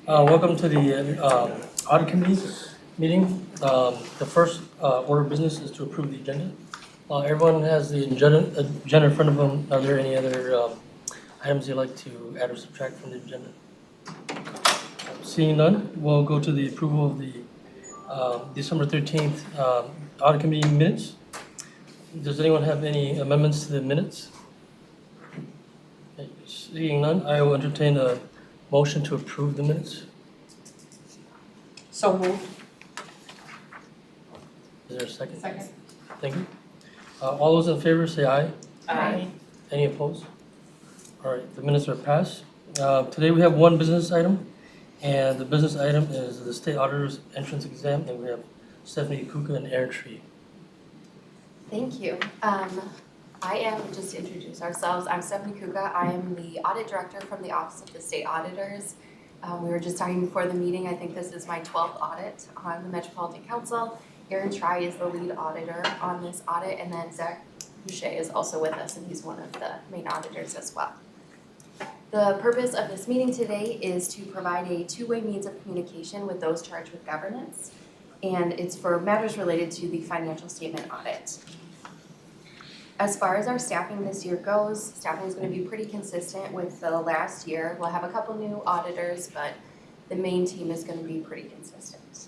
Welcome to the Audit Committee meeting. The first order of business is to approve the agenda. Everyone has the agenda in front of them. Are there any other items you'd like to add or subtract from the agenda? Seeing none, we'll go to the approval of the December 13th Audit Committee minutes. Does anyone have any amendments to the minutes? Seeing none, I will entertain a motion to approve the minutes. So moved. Is there a second? Second. Thank you. All those in favor say aye. Aye. Any opposed? All right, the minutes are passed. Today we have one business item, and the business item is the state auditor's entrance exam, and we have Stephanie Kuka and Aaron Tree. Thank you. I am, just to introduce ourselves, I'm Stephanie Kuka. I am the audit director from the Office of the State Auditors. We were just talking before the meeting, I think this is my 12th audit on the Metropolitan Council. Aaron Try is the lead auditor on this audit, and then Zach Boucher is also with us, and he's one of the main auditors as well. The purpose of this meeting today is to provide a two-way means of communication with those charged with governance, and it's for matters related to the financial statement audit. As far as our staffing this year goes, staffing is going to be pretty consistent with the last year. We'll have a couple new auditors, but the main team is going to be pretty consistent.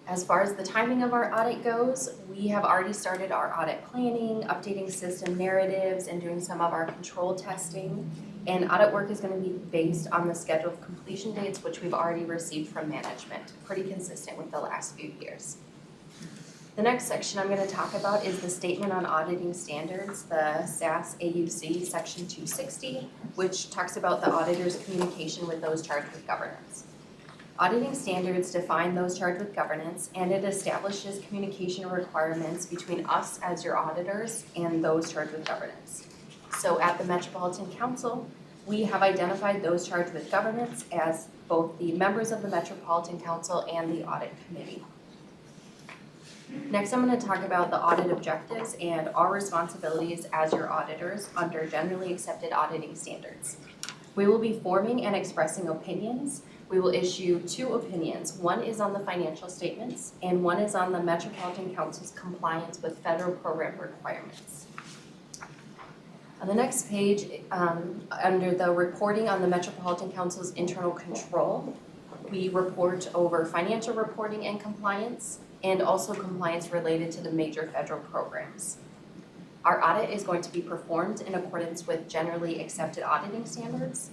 As far as the timing of our audit goes, we have already started our audit planning, updating system narratives, and doing some of our control testing. And audit work is going to be based on the schedule of completion dates, which we've already received from management, pretty consistent with the last few years. The next section I'm going to talk about is the Statement on Auditing Standards, the SAS AUC Section 260, which talks about the auditor's communication with those charged with governance. Auditing standards define those charged with governance, and it establishes communication requirements between us as your auditors and those charged with governance. So at the Metropolitan Council, we have identified those charged with governance as both the members of the Metropolitan Council and the Audit Committee. Next, I'm going to talk about the audit objectives and our responsibilities as your auditors under generally accepted auditing standards. We will be forming and expressing opinions. We will issue 2 opinions. One is on the financial statements, and one is on the Metropolitan Council's compliance with federal program requirements. On the next page, under the reporting on the Metropolitan Council's internal control, we report over financial reporting and compliance, and also compliance related to the major federal programs. Our audit is going to be performed in accordance with generally accepted auditing standards,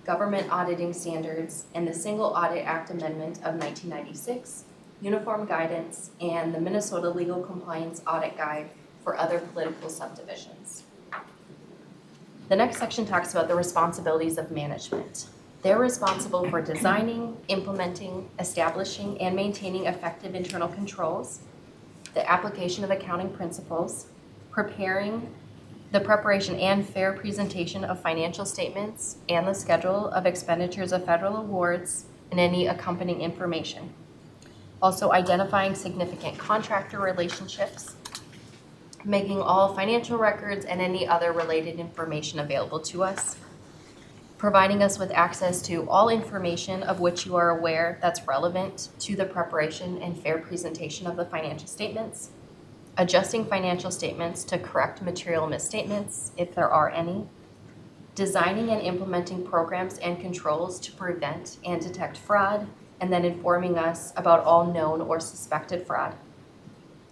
government auditing standards, and the Single Audit Act Amendment of 1996, uniform guidance, and the Minnesota Legal Compliance Audit Guide for other political subdivisions. The next section talks about the responsibilities of management. They're responsible for designing, implementing, establishing, and maintaining effective internal controls, the application of accounting principles, the preparation and fair presentation of financial statements, and the schedule of expenditures of federal awards and any accompanying information. Also identifying significant contractor relationships, making all financial records and any other related information available to us, providing us with access to all information of which you are aware that's relevant to the preparation and fair presentation of the financial statements, adjusting financial statements to correct material misstatements, if there are any, designing and implementing programs and controls to prevent and detect fraud, and then informing us about all known or suspected fraud,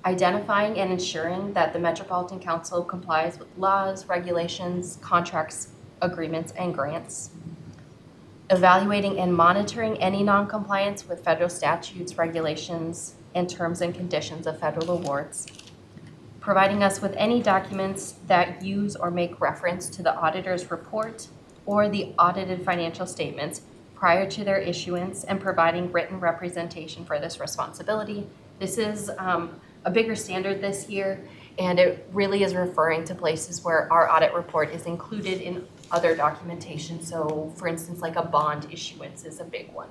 identifying and ensuring that the Metropolitan Council complies with laws, regulations, contracts, agreements, and grants, evaluating and monitoring any non-compliance with federal statutes, regulations, and terms and conditions of federal awards, providing us with any documents that use or make reference to the auditor's report or the audited financial statements prior to their issuance, and providing written representation for this responsibility. This is a bigger standard this year, and it really is referring to places where our audit report is included in other documentation. So for instance, like a bond issuance is a big one.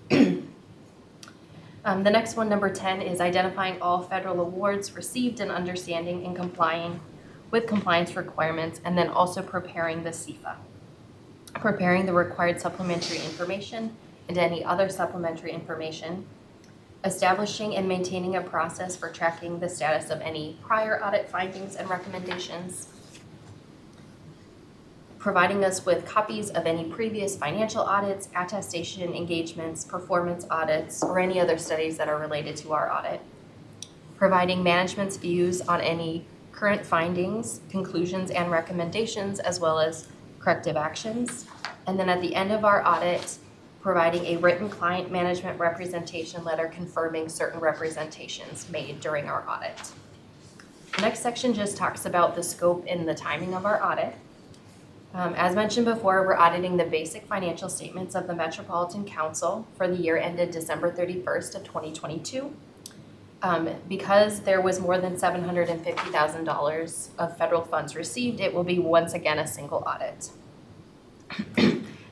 The next one, number 10, is identifying all federal awards received and understanding and complying with compliance requirements, and then also preparing the CFA. preparing the required supplementary information and any other supplementary information, establishing and maintaining a process for tracking the status of any prior audit findings and recommendations, providing us with copies of any previous financial audits, attestation engagements, performance audits, or any other studies that are related to our audit, providing management's views on any current findings, conclusions, and recommendations, as well as corrective actions. And then at the end of our audit, providing a written client management representation letter confirming certain representations made during our audit. The next section just talks about the scope and the timing of our audit. As mentioned before, we're auditing the basic financial statements of the Metropolitan Council for the year ended December 31st of 2022. Because there was more than $750,000 of federal funds received, it will be once again a single audit.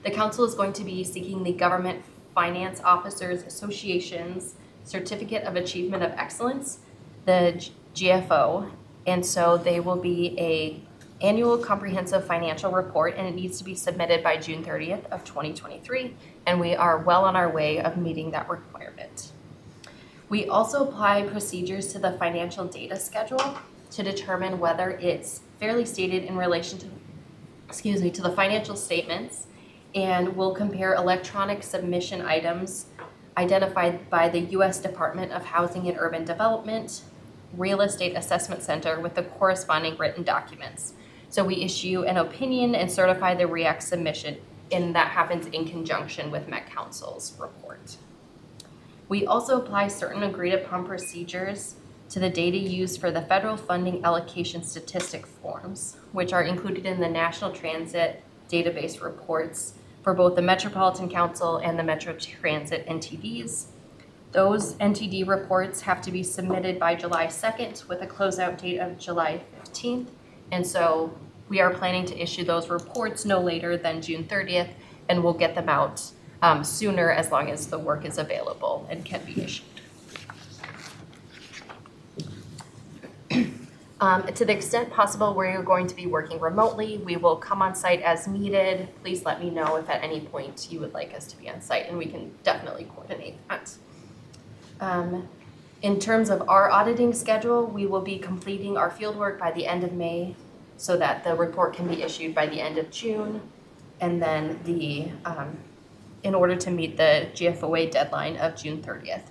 The council is going to be seeking the Government Finance Officers Association's Certificate of Achievement of Excellence, the GFO, and so they will be a annual comprehensive financial report, and it needs to be submitted by June 30th of 2023, and we are well on our way of meeting that requirement. We also apply procedures to the financial data schedule to determine whether it's fairly stated in relation to the financial statements, and we'll compare electronic submission items identified by the U.S. Department of Housing and Urban Development Real Estate Assessment Center with the corresponding written documents. So we issue an opinion and certify the REACT submission, and that happens in conjunction with Met Council's report. We also apply certain agreed upon procedures to the data used for the federal funding allocation statistic forms, which are included in the National Transit Database reports for both the Metropolitan Council and the Metro Transit NTDs. Those NTD reports have to be submitted by July 2nd with a closeout date of July 15th. And so we are planning to issue those reports no later than June 30th, and we'll get them out sooner as long as the work is available and can be issued. To the extent possible, we're going to be working remotely. We will come on site as needed. Please let me know if at any point you would like us to be on site, and we can definitely coordinate that. In terms of our auditing schedule, we will be completing our fieldwork by the end of May so that the report can be issued by the end of June. And then in order to meet the GFOA deadline of June 30th.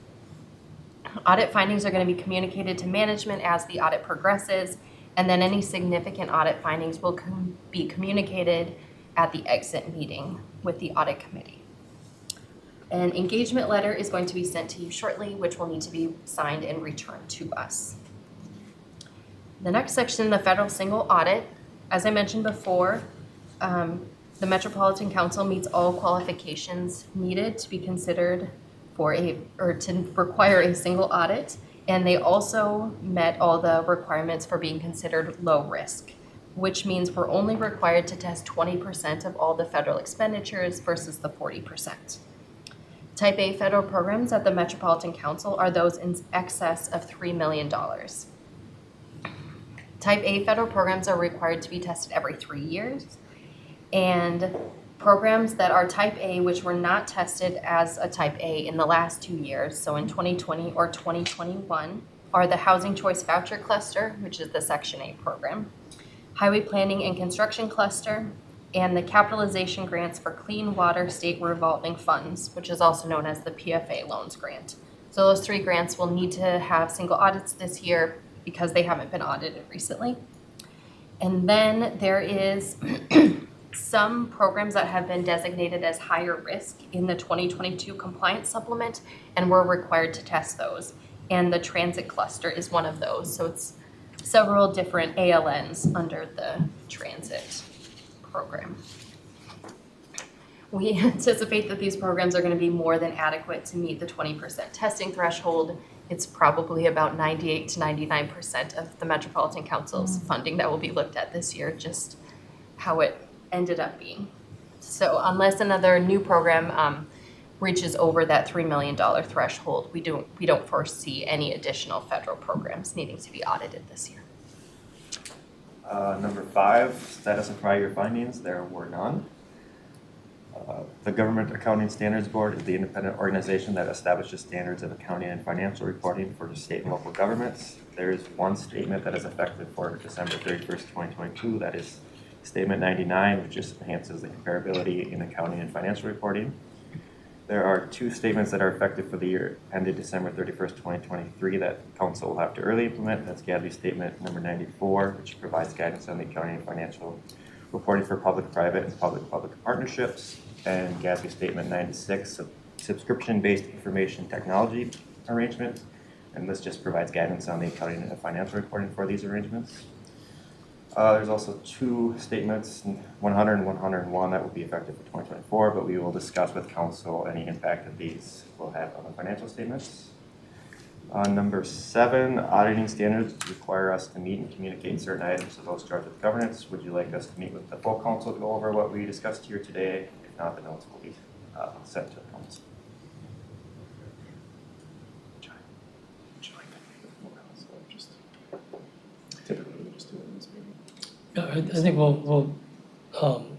Audit findings are going to be communicated to management as the audit progresses, and then any significant audit findings will be communicated at the exit meeting with the audit committee. An engagement letter is going to be sent to you shortly, which will need to be signed and returned to us. The next section, the federal single audit. As I mentioned before, the Metropolitan Council meets all qualifications needed to be considered to require a single audit, and they also met all the requirements for being considered low risk, which means we're only required to test 20% of all the federal expenditures versus the 40%. Type A federal programs at the Metropolitan Council are those in excess of $3 million. Type A federal programs are required to be tested every 3 years, and programs that are Type A, which were not tested as a Type A in the last 2 years, so in 2020 or 2021, are the Housing Choice Voucher Cluster, which is the Section 8 program, Highway Planning and Construction Cluster, and the Capitalization Grants for Clean Water State Revolving Funds, which is also known as the PFA Loans Grant. So those 3 grants will need to have single audits this year because they haven't been audited recently. And then there is some programs that have been designated as higher risk in the 2022 compliance supplement, and we're required to test those. And the transit cluster is one of those. So it's several different ALNs under the transit program. We anticipate that these programs are going to be more than adequate to meet the 20% testing threshold. It's probably about 98 to 99% of the Metropolitan Council's funding that will be looked at this year, just how it ended up being. So unless another new program reaches over that $3 million threshold, we don't foresee any additional federal programs needing to be audited this year. Number 5, status of prior year findings, there were none. The Government Accounting Standards Board is the independent organization that establishes standards of accounting and financial reporting for the state and local governments. There is one statement that is effective for December 31st, 2022. That is Statement 99, which just enhances the comparability in accounting and financial reporting. There are two statements that are effective for the year ended December 31st, 2023 that Council will have to early implement. That's GASB Statement number 94, which provides guidance on the accounting and financial reporting for public-private and public-public partnerships, and GASB Statement 96, subscription-based information technology arrangement, and this just provides guidance on the accounting and financial reporting for these arrangements. There's also two statements, 100 and 101, that will be effective for 2024, but we will discuss with Council any impact that these will have on the financial statements. Number 7, auditing standards require us to meet and communicate certain items of those charged with governance. Would you like us to meet with the full Council to go over what we discussed here today? If not, the notes will be sent to the Council. Typically, we just do it in this meeting. Yeah, I think we'll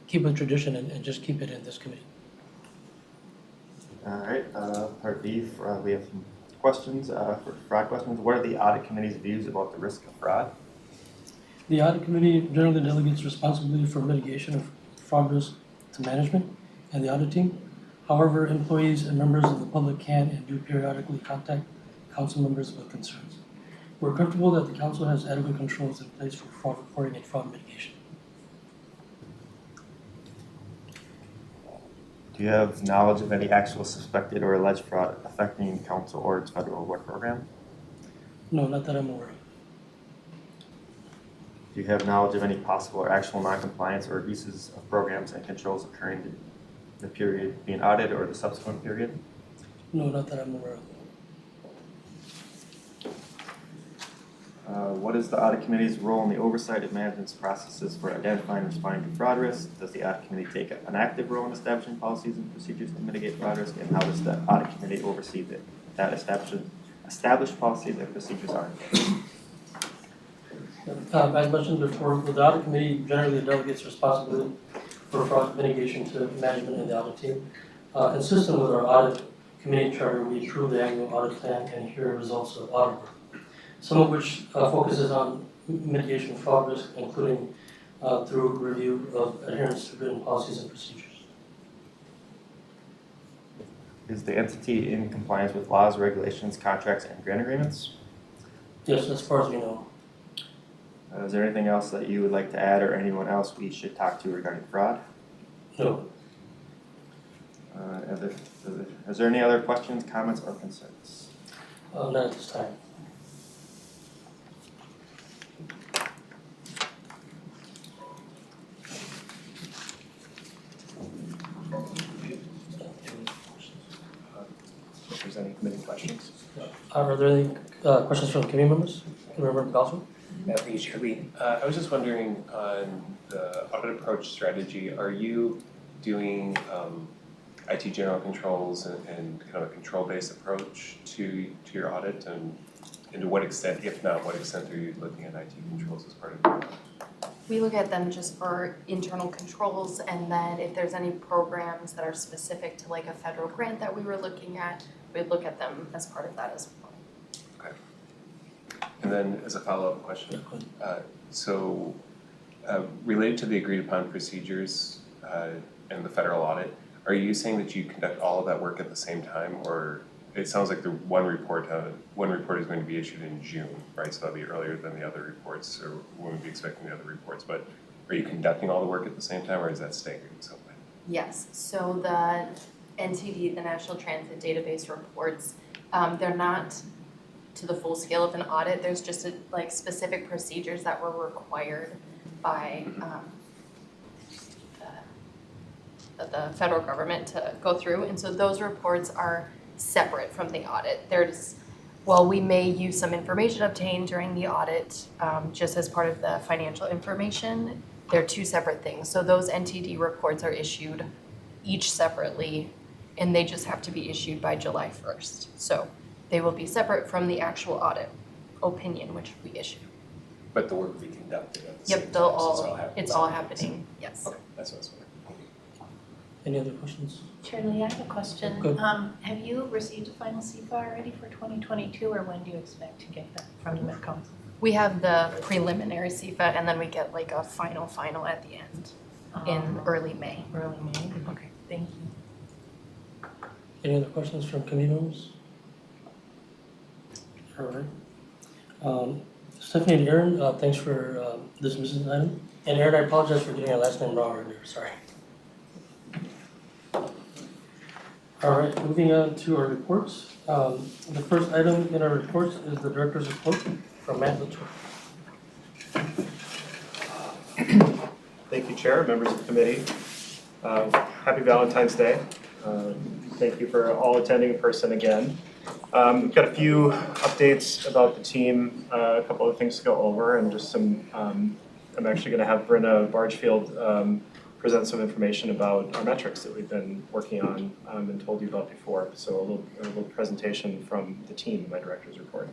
keep with tradition and just keep it in this committee. All right, part B, we have some questions, for fraud questions. What are the audit committee's views about the risk of fraud? The audit committee generally delegates responsibility for mitigation of fraud risk to management and the audit team. However, employees and members of the public can and do periodically contact council members with concerns. We're comfortable that the council has adequate controls in place for fraud reporting and fraud mitigation. Do you have knowledge of any actual suspected or alleged fraud affecting council or its federal award program? No, not that I'm aware of. Do you have knowledge of any possible or actual noncompliance or abuses of programs and controls occurring in the period being audited or the subsequent period? No, not that I'm aware of. What is the audit committee's role in the oversight of management's processes for identifying and responding to fraud risk? Does the audit committee take an active role in establishing policies and procedures to mitigate fraud risk? And how does the audit committee oversee that established policies and procedures are? As mentioned before, the audit committee generally delegates responsibility for fraud mitigation to management and the audit team. Consistent with our audit committee charter, we approve the annual audit plan and hear results of audit work, some of which focuses on mitigation of fraud risk, including through review of adherence to written policies and procedures. Is the entity in compliance with laws, regulations, contracts, and grant agreements? Yes, as far as we know. Is there anything else that you would like to add or anyone else we should talk to regarding fraud? No. Is there any other questions, comments, or concerns? Not at this time. If there's any committee questions. Are there any questions from committee members? Member Bargfield? Thank you, Chair. I was just wondering on the audit approach strategy, are you doing IT general controls and kind of a control-based approach to your audit, and to what extent, if not, what extent are you looking at IT controls as part of your audit? We look at them just for internal controls, and then if there's any programs that are specific to like a federal grant that we were looking at, we'd look at them as part of that as well. Okay. And then as a follow-up question, related to the agreed upon procedures and the federal audit, are you saying that you conduct all of that work at the same time, or it sounds like the one report is going to be issued in June, right? So that'll be earlier than the other reports, or when we'd be expecting the other reports. But are you conducting all the work at the same time, or is that staggered in some way? Yes, so the NTD, the National Transit Database reports, they're not to the full scale of an audit. There's just like specific procedures that were required by the federal government to go through, and so those reports are separate from the audit. While we may use some information obtained during the audit just as part of the financial information, they're two separate things. So those NTD reports are issued each separately, and they just have to be issued by July 1st. So they will be separate from the actual audit opinion, which we issue. But the work will be conducted at the Yep, same time, so it's all happening, yes. Okay, that's what I was wondering. Any other questions? Shirley, I have a question. Good. Have you received a final CFA already for 2022, or when do you expect to get that from the Met Council? We have the preliminary CFA and then we get like a final at the end in early May. Early May? Okay, thank you. Any other questions from committee members? All right. Stephanie and Aaron, thanks for dismissing the item. And Aaron, I apologize for getting our last name wrong earlier, sorry. All right, moving on to our reports. The first item in our reports is the director's report from Matt LaTour. Thank you, Chair, members of the committee. Happy Valentine's Day. Thank you for all attending in person again. We've got a few updates about the team, a couple of things to go over, and just some, I'm actually going to have Brynna Bargfield present some information about our metrics that we've been working on and told you about before. So a little presentation from the team in my director's report.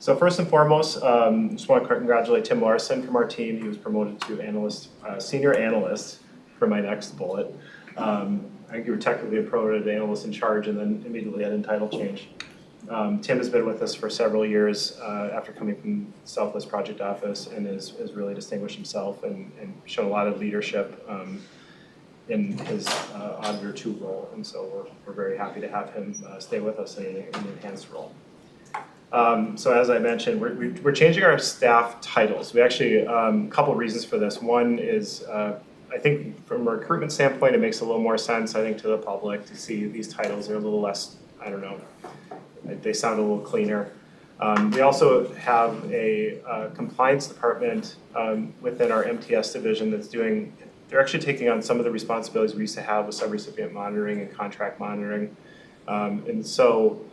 So first and foremost, just want to congratulate Tim Larson from our team. He was promoted to senior analyst for my next bullet. I think you were technically promoted to analyst in charge and then immediately had a title change. Tim has been with us for several years after coming from Southwest Project Office and has really distinguished himself and shown a lot of leadership in his Auditor 2 role. And so we're very happy to have him stay with us in an enhanced role. So as I mentioned, we're changing our staff titles. We actually, a couple of reasons for this. One is, I think from a recruitment standpoint, it makes a little more sense, I think, to the public to see these titles. They're a little less, I don't know, they sound a little cleaner. We also have a compliance department within our MTS division that's they're actually taking on some of the responsibilities we used to have with subrecipient monitoring and contract monitoring. And so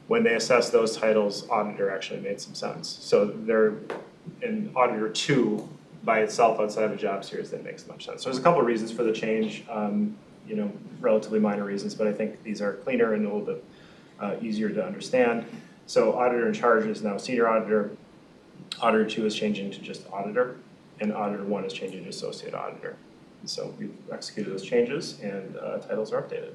when they assess those titles, Auditor actually made some sense. So they're in Auditor 2 by itself outside of a job series that makes much sense. So there's a couple of reasons for the change, relatively minor reasons, but I think these are cleaner and a little bit easier to understand. So Auditor in charge is now Senior Auditor. Auditor 2 is changing to just Auditor, and Auditor 1 is changing to Associate Auditor. And so we've executed those changes and titles are updated.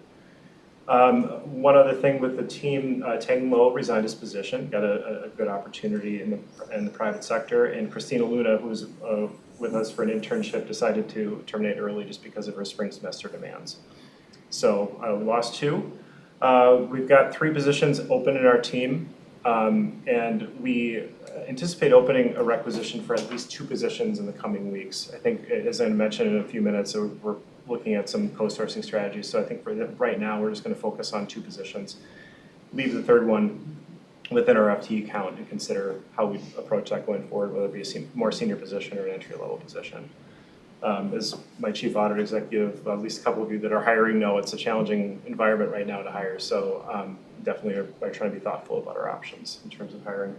One other thing with the team, Tang Lo resigned his position, got a good opportunity in the private sector, and Christina Luna, who was with us for an internship, decided to terminate early just because of her spring semester demands. So we lost 2. We've got 3 positions open in our team, and we anticipate opening a requisition for at least 2 positions in the coming weeks. I think, as I mentioned in a few minutes, we're looking at some co-sourcing strategies. So I think for right now, we're just going to focus on 2 positions, leave the third one within our FTE count and consider how we approach that going forward, whether it be a more senior position or an entry-level position. As my chief audit executive, at least a couple of you that are hiring know, it's a challenging environment right now to hire. So definitely are trying to be thoughtful about our options in terms of hiring.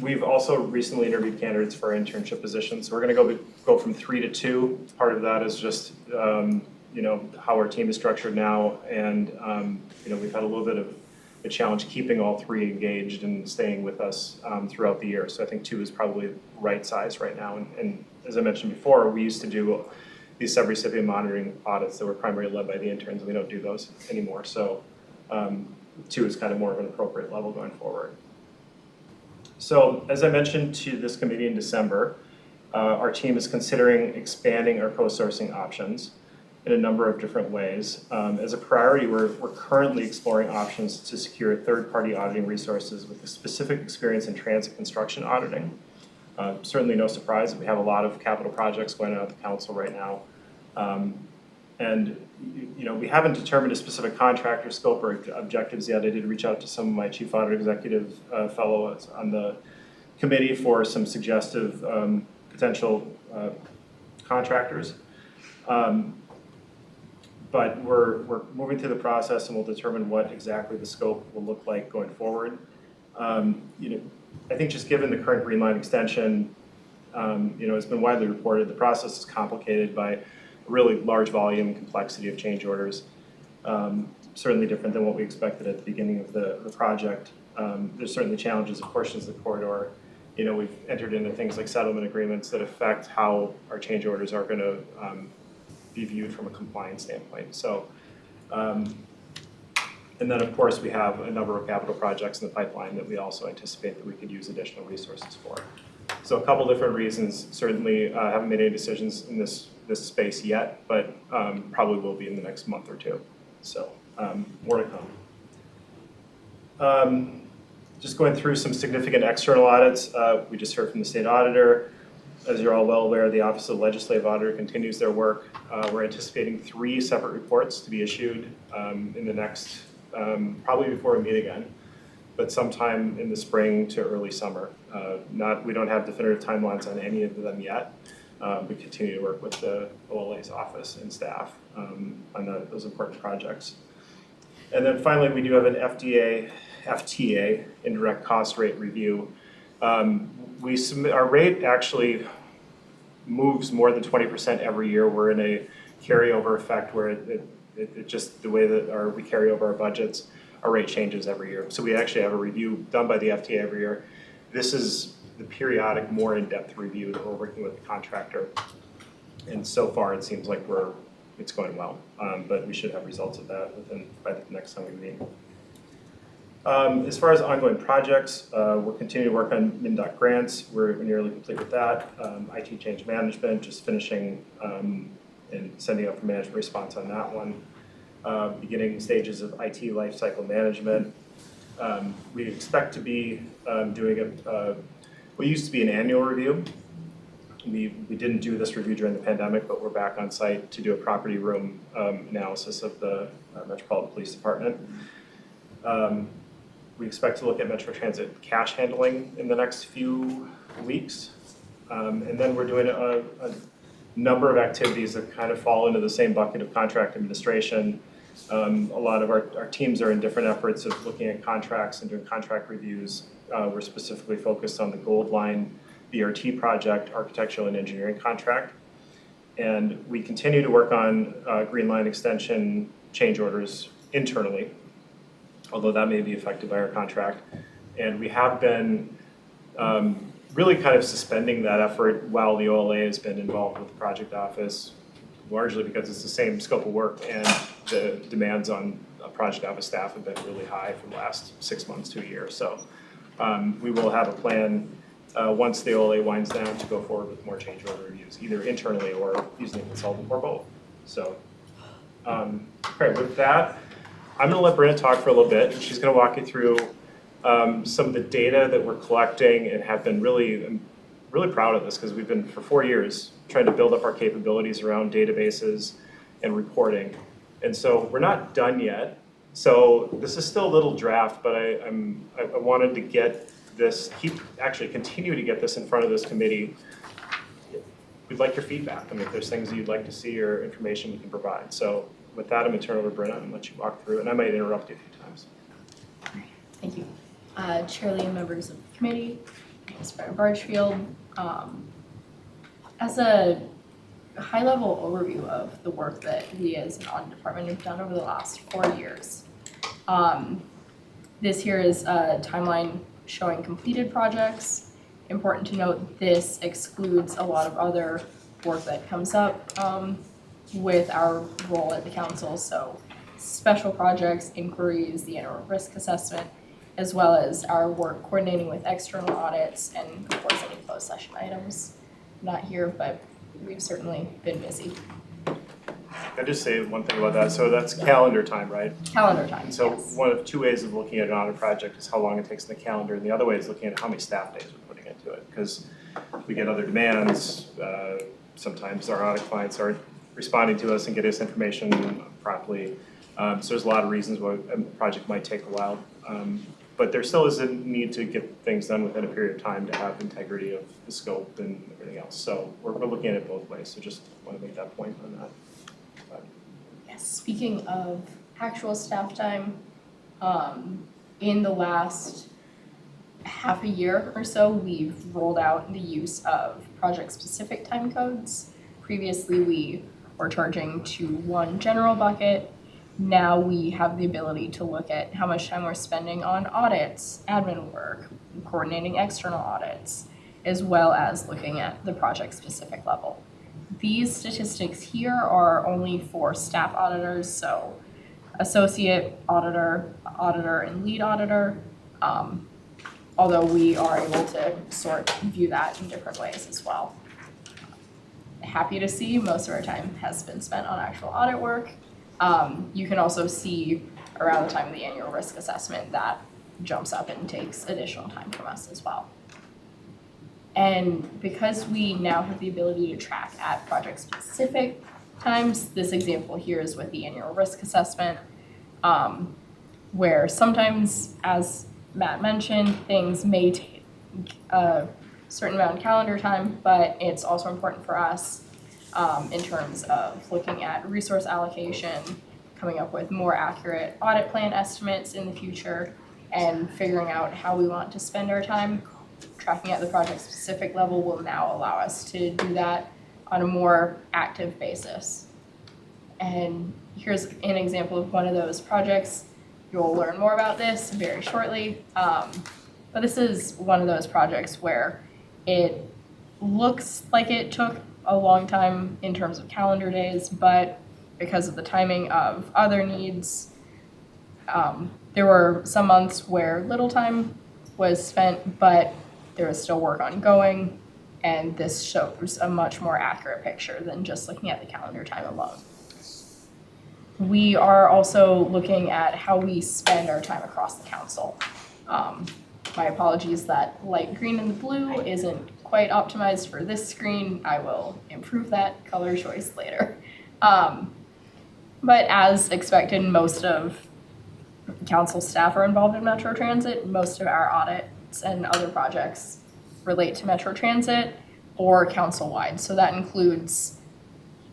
We've also recently interviewed candidates for our internship positions. So we're going to go from 3 to 2. Part of that is just how our team is structured now, and we've had a little bit of a challenge keeping all 3 engaged and staying with us throughout the year. So I think 2 is probably the right size right now. And as I mentioned before, we used to do these subrecipient monitoring audits that were primarily led by the interns, and we don't do those anymore. So 2 is kind of more of an appropriate level going forward. So as I mentioned to this committee in December, our team is considering expanding our co-sourcing options in a number of different ways. As a priority, we're currently exploring options to secure third-party auditing resources with a specific experience in transit construction auditing. Certainly no surprise that we have a lot of capital projects going on at the council right now. And we haven't determined a specific contractor scope or objectives yet. I did reach out to some of my chief audit executive fellows on the committee for some suggestive potential contractors. But we're moving through the process and we'll determine what exactly the scope will look like going forward. I think just given the current Green Line extension, it's been widely reported, the process is complicated by a really large volume and complexity of change orders. Certainly different than what we expected at the beginning of the project. There's certainly challenges of portions of the corridor. We've entered into things like settlement agreements that affect how our change orders are going to be viewed from a compliance standpoint. So, and then of course we have a number of capital projects in the pipeline that we also anticipate that we could use additional resources for. So a couple different reasons. Certainly haven't made any decisions in this space yet, but probably will be in the next month or two. So more to come. Just going through some significant external audits. We just heard from the state auditor. As you're all well aware, the Office of the Legislative Auditor continues their work. We're anticipating 3 separate reports to be issued in the next, probably before we meet again, but sometime in the spring to early summer. We don't have definitive timelines on any of them yet. We continue to work with the OLA's office and staff on those important projects. And then finally, we do have an FTA, indirect cost rate review. Our rate actually moves more than 20% every year. We're in a carryover effect where it just, the way that we carry over our budgets, our rate changes every year. So we actually have a review done by the FTA every year. This is the periodic, more in-depth review that we're working with the contractor. And so far, it seems like it's going well, but we should have results of that by the next time we meet. As far as ongoing projects, we're continuing to work on MnDOT grants. We're nearly complete with that. IT change management, just finishing and sending up for management response on that one. Beginning stages of IT lifecycle management. We expect to be doing what used to be an annual review. We didn't do this review during the pandemic, but we're back on site to do a property room analysis of the Metropolitan Police Department. We expect to look at Metro Transit cash handling in the next few weeks. And then we're doing a number of activities that kind of fall into the same bucket of contract administration. A lot of our teams are in different efforts of looking at contracts and doing contract reviews. We're specifically focused on the Gold Line BRT project, architectural and engineering contract. And we continue to work on Green Line extension change orders internally, although that may be affected by our contract. And we have been really kind of suspending that effort while the OLA has been involved with the project office, largely because it's the same scope of work and the demands on project office staff have been really high for the last 6 months to a year. So we will have a plan once the OLA winds down to go forward with more change order reviews, either internally or using a consultant or both. So, great, with that, I'm gonna let Brynna talk for a little bit, and she's gonna walk you through some of the data that we're collecting and have been I'm really proud of this because we've been for 4 years trying to build up our capabilities around databases and reporting. And so we're not done yet. So this is still a little draft, but I wanted to get this, continue to get this in front of this committee. We'd like your feedback. I mean, if there's things that you'd like to see or information we can provide. So with that, I'm gonna turn it over to Brynna and let you walk through it. And I might interrupt you a few times. Thank you. Chair Lee and members of the committee, Inspector Bargfield. As a high-level overview of the work that we as an audit department have done over the last 4 years. This here is a timeline showing completed projects. Important to note, this excludes a lot of other work that comes up with our role at the council. So special projects, inquiries, the annual risk assessment, as well as our work coordinating with external audits and of course any closed session items. Not here, but we've certainly been busy. I'll just say one thing about that. So that's calendar time, right? Calendar time, And so yes. one of 2 ways of looking at an audit project is how long it takes in the calendar, and the other way is looking at how many staff days we're putting into it. Because we get other demands. Sometimes our audit clients aren't responding to us and get us information properly. So there's a lot of reasons why a project might take a while. But there still is a need to get things done within a period of time to have integrity of the scope and everything else. So we're looking at it both ways. So just want to make that point on that. Yes, speaking of actual staff time, in the last half a year or so, we've rolled out the use of project-specific time codes. Previously, we were charging to one general bucket. Now we have the ability to look at how much time we're spending on audits, admin work, coordinating external audits, as well as looking at the project-specific level. these statistics here are only for staff auditors, so associate auditor, auditor, and lead auditor. Although we are able to view that in different ways as well. Happy to see most of our time has been spent on actual audit work. You can also see around the time of the annual risk assessment that jumps up and takes additional time from us as well. And because we now have the ability to track at project specific times, this example here is with the annual risk assessment, where sometimes, as Matt mentioned, things may take a certain amount of calendar time, but it's also important for us in terms of looking at resource allocation, coming up with more accurate audit plan estimates in the future, and figuring out how we want to spend our time. Tracking at the project specific level will now allow us to do that on a more active basis. And here's an example of one of those projects. You'll learn more about this very shortly. But this is one of those projects where it looks like it took a long time in terms of calendar days, but because of the timing of other needs, there were some months where little time was spent, but there was still work ongoing, and this shows a much more accurate picture than just looking at the calendar time alone. We are also looking at how we spend our time across the council. My apologies that light green and the blue isn't quite optimized for this screen. I will improve that color choice later. But as expected, most of council staff are involved in Metro Transit. Most of our audits and other projects relate to Metro Transit or council-wide. So that includes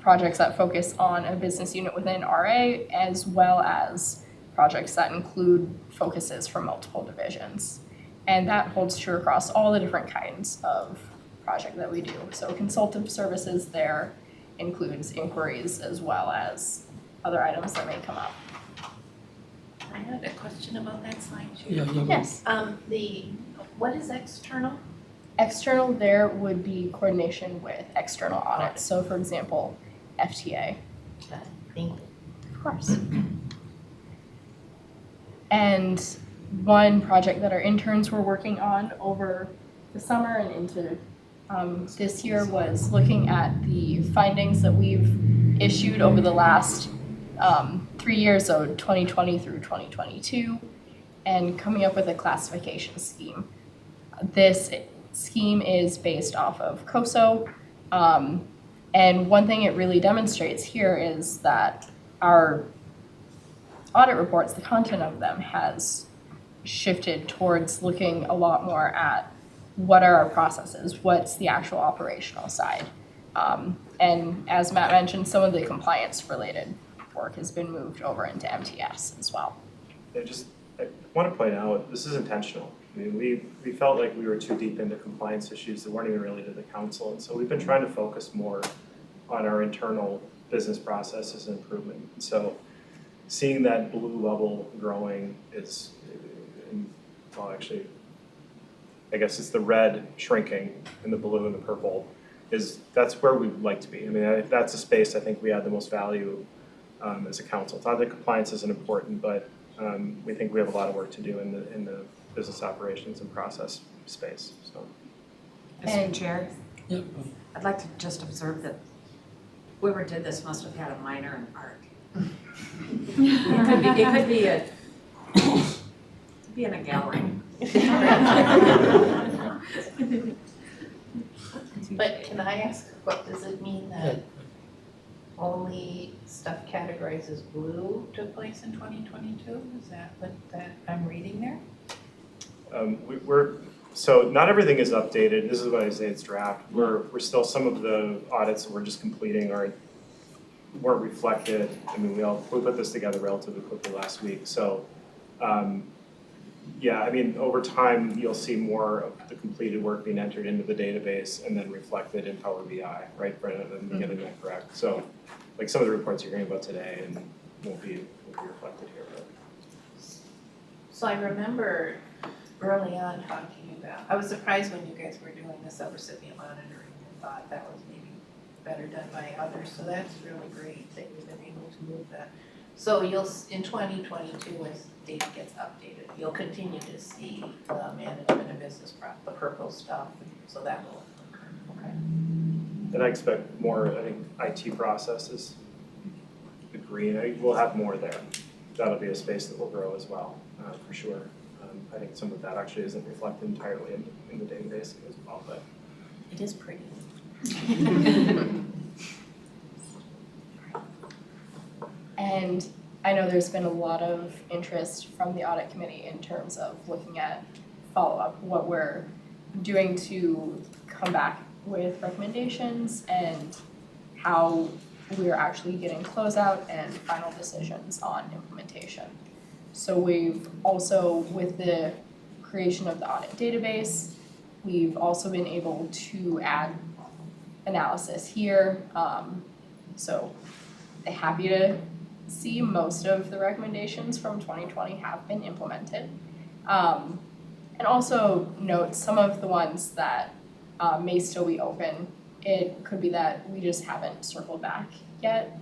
projects that focus on a business unit within RA, as well as projects that include focuses from multiple divisions. And that holds true across all the different kinds of project that we do. So consultative services there includes inquiries as well as other items that may come up. I had a question about that slide too. Yeah. Yes. What is external? External there would be coordination with external audits. So for example, FTA. Thank you. Of course. And one project that our interns were working on over the summer and into this year was looking at the findings that we've issued over the last 3 years, so 2020 through 2022, and coming up with a classification scheme. This scheme is based off of COSO, and one thing it really demonstrates here is that our audit reports, the content of them has shifted towards looking a lot more at what are our processes, what's the actual operational side. And as Matt mentioned, some of the compliance related work has been moved over into MTS as well. I want to point out, this is intentional. I mean, we felt like we were too deep into compliance issues that weren't even related to the council, and so we've been trying to focus more on our internal business processes and improvement. So seeing that blue level growing is, well, actually, I guess it's the red shrinking and the blue and the purple, that's where we'd like to be. I mean, that's a space I think we add the most value as a council. It's not that compliance isn't important, but we think we have a lot of work to do in the business operations and process space. So, Mr. Chair, Yep. I'd like to just observe that whoever did this must have had a minor in art. It could be in a gallery. But can I ask, what does it mean that only stuff categorized as blue took place in 2022? Is that what that I'm reading there? So not everything is updated. This is why I say it's draft. We're still, some of the audits that we're just completing weren't reflected. I mean, we put this together relatively quickly last week. So yeah, I mean, over time, you'll see more of the completed work being entered into the database and then reflected in Power BI, right, Brynna? I'm getting that correct. So like some of the reports you're hearing about today and won't be reflected here. But. So I remember early on talking about, I was surprised when you guys were doing the sub-recipient monitoring and thought that was maybe better done by others, so that's really great that you've been able to move that. So you'll, in 2022, as data gets updated, you'll continue to see the management and business the purple stuff, so that will occur, okay? And I expect more, I think, IT processes, the green, we'll have more there. That'll be a space that will grow as well, for sure. I think some of that actually isn't reflected entirely in the database as well, but. It is pretty. And I know there's been a lot of interest from the audit committee in terms of looking at follow-up, what we're doing to come back with recommendations and how we're actually getting closeout and final decisions on implementation. So we've also, with the creation of the audit database, we've also been able to add analysis here. So I'm happy to see most of the recommendations from 2020 have been implemented. And also note some of the ones that may still be open. It could be that we just haven't circled back yet.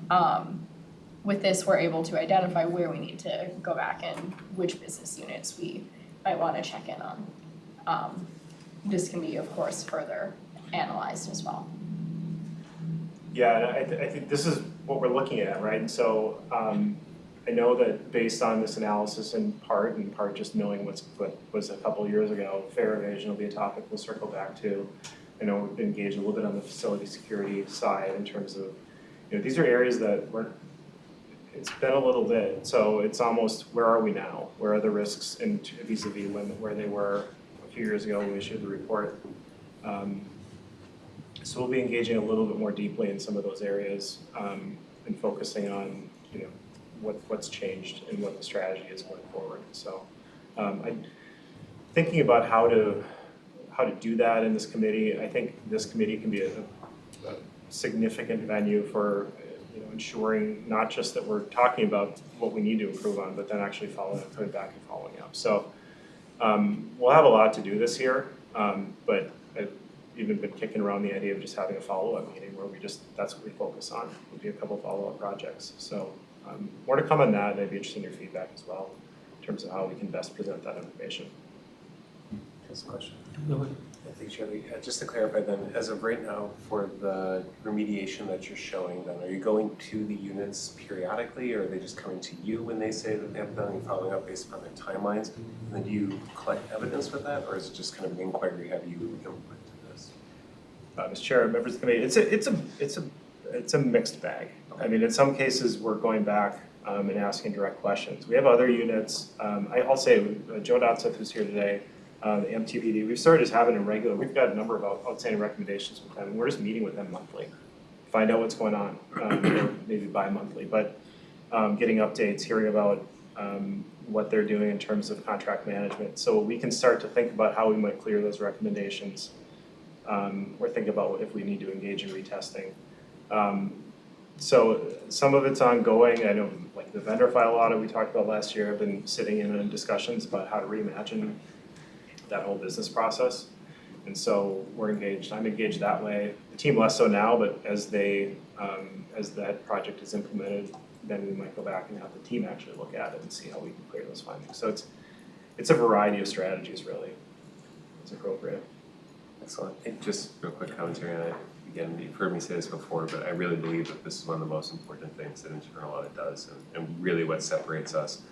With this, we're able to identify where we need to go back and which business units we might want to check in on. This can be, of course, further analyzed as well. Yeah, and I think this is what we're looking at, right? And so I know that based on this analysis in part just knowing what was a couple of years ago, fare evasion will be a topic we'll circle back to. I know we've engaged a little bit on the facility security side in terms of, these are areas that it's been a little bit, so it's almost, where are we now? Where are the risks in vis-a-vis where they were a few years ago when we issued the report? So we'll be engaging a little bit more deeply in some of those areas and focusing on, what's changed and what the strategy is going forward. So I'm thinking about how to do that in this committee. I think this committee can be a significant venue for ensuring not just that we're talking about what we need to improve on, but then actually coming back and following up. So we'll have a lot to do this year, but I've even been kicking around the idea of just having a follow-up meeting where that's what we focus on. Would be a couple follow-up projects. So more to come on that, and I'd be interested in your feedback as well in terms of how we can best present that information. Just a question. Thanks, Shirley. Just to clarify then, as of right now, for the remediation that you're showing, then are you going to the units periodically, or are they just coming to you when they say that they have done and following up based upon their timelines? And then do you collect evidence with that, or is it just kind of an inquiry? Have you implemented this? Mr. Chair, members of the committee, it's a mixed bag. Okay. I mean, in some cases, we're going back and asking direct questions. We have other units. I'll say, Joe Dotseth, who's here today, the MTPD, we've started just having we've got a number of outstanding recommendations with them, and we're just meeting with them monthly, find out what's going on, or maybe bi-monthly, but getting updates, hearing about what they're doing in terms of contract management, so we can start to think about how we might clear those recommendations, or think about if we need to engage in retesting. So some of it's ongoing. I know, like the vendor file audit we talked about last year, I've been sitting in discussions about how to reimagine that whole business process. And so we're engaged, I'm engaged that way. The team less so now, but as that project is implemented, then we might go back and have the team actually look at it and see how we can clear those findings. So it's a variety of strategies really. It's appropriate. Excellent. And just real quick commentary on it. Again, you've heard me say this before, but I really believe that this is one of the most important things that internal audit does, and really what separates us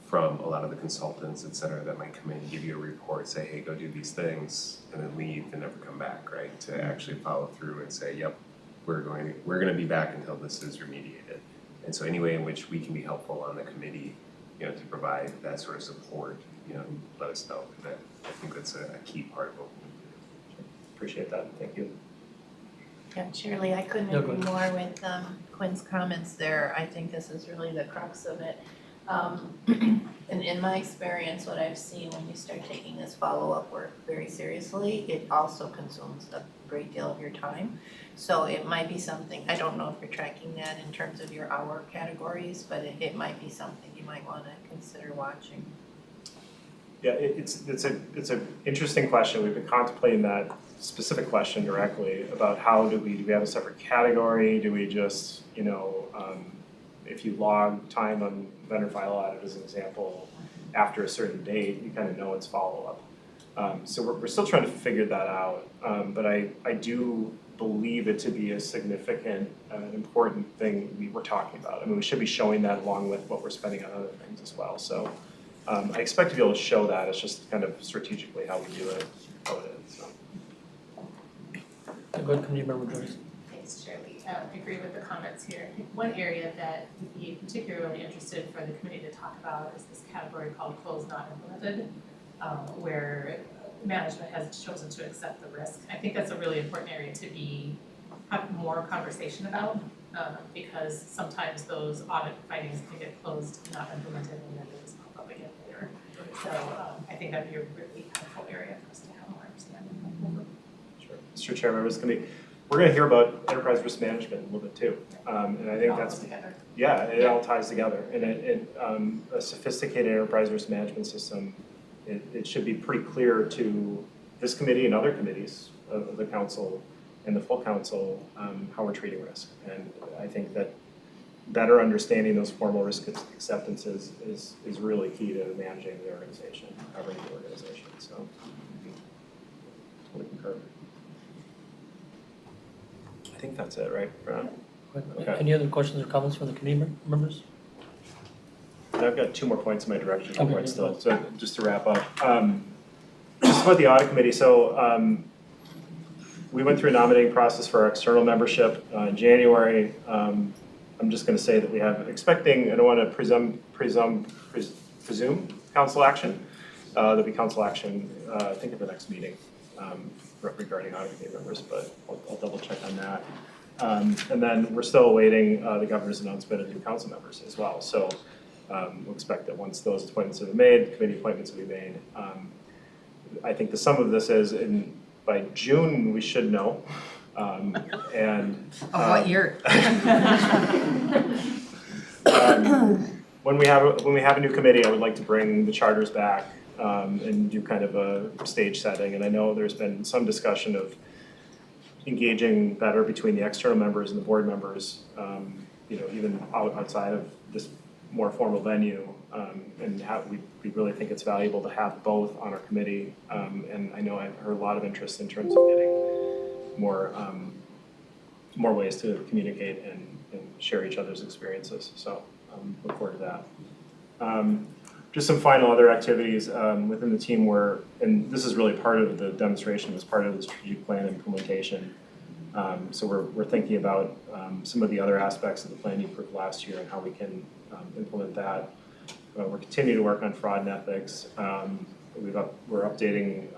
from a lot of the consultants, et cetera, that might come in and give you a report, say, hey, go do these things, and then leave and never come back, right? To actually follow through and say, yep, we're going to be back until this is remediated. And so any way in which we can be helpful on the committee, to provide that sort of support, let us know. I think that's a key part of what we do. Appreciate that. Thank you. Yeah, Shirley, I couldn't Yeah, agree more with Quinn's comments there. I think this is really the crux of it. And in my experience, what I've seen when you start taking this follow-up work very seriously, it also consumes a great deal of your time. So it might be something, I don't know if you're tracking that in terms of your hour categories, but it might be something you might want to consider watching. Yeah, it's an interesting question. We've been contemplating that specific question directly about how do we have a separate category? Do we just, if you log time on vendor file audit as an example, after a certain date, you kind of know it's follow-up. So we're still trying to figure that out, but I do believe it to be a significant, important thing we're talking about. I mean, we should be showing that along with what we're spending on other things as well. So I expect to be able to show that. It's just kind of strategically how we do it, so. Go ahead, Committee Member Joyce. Thanks, Shirley. I agree with the comments here. I think one area that would be particularly interested for the committee to talk about is this category called closed not implemented, where management has chosen to accept the risk. I think that's a really important area to have more conversation about, because sometimes those audit findings can get closed, not implemented, and then they just pop up again later. So I think that'd be a really helpful area for us to have more understanding. Sure. Mr. Chair, members of the committee, we're going to hear about enterprise risk management a little bit too, and I think that's it all ties together. And a sophisticated enterprise risk management system, it should be pretty clear to this committee and other committees of the council and the full council how we're treating risk. And I think that better understanding those formal risk acceptances is really key to managing the organization, covering the organization. So, totally concur. I think that's it, right, Brynna? Okay. Any other questions or comments from the committee members? And I've got two more points in my direction Okay. still. So just to wrap up, just about the audit committee. So we went through a nominating process for our external membership in January. I'm just going to say that we have expecting. I don't want to presume council action. There'll be council action. I think at the next meeting regarding audit committee members, but I'll double check on that. And then we're still awaiting the governor's announcement of new council members as well. So we'll expect that once those appointments have been made, committee appointments will be made. I think the sum of this is by June we should know. And Of what year? When we have a new committee, I would like to bring the charters back and do kind of a stage setting. And I know there's been some discussion of engaging better between the external members and the board members, even outside of this more formal venue, and how we really think it's valuable to have both on our committee. And I know I've heard a lot of interest in terms of getting more ways to communicate and share each other's experiences. So look forward to that. Just some final other activities within the team and this is really part of the demonstration, was part of the strategic plan implementation. So we're thinking about some of the other aspects of the plan you approved last year and how we can implement that. We're continuing to work on fraud and ethics. We're updating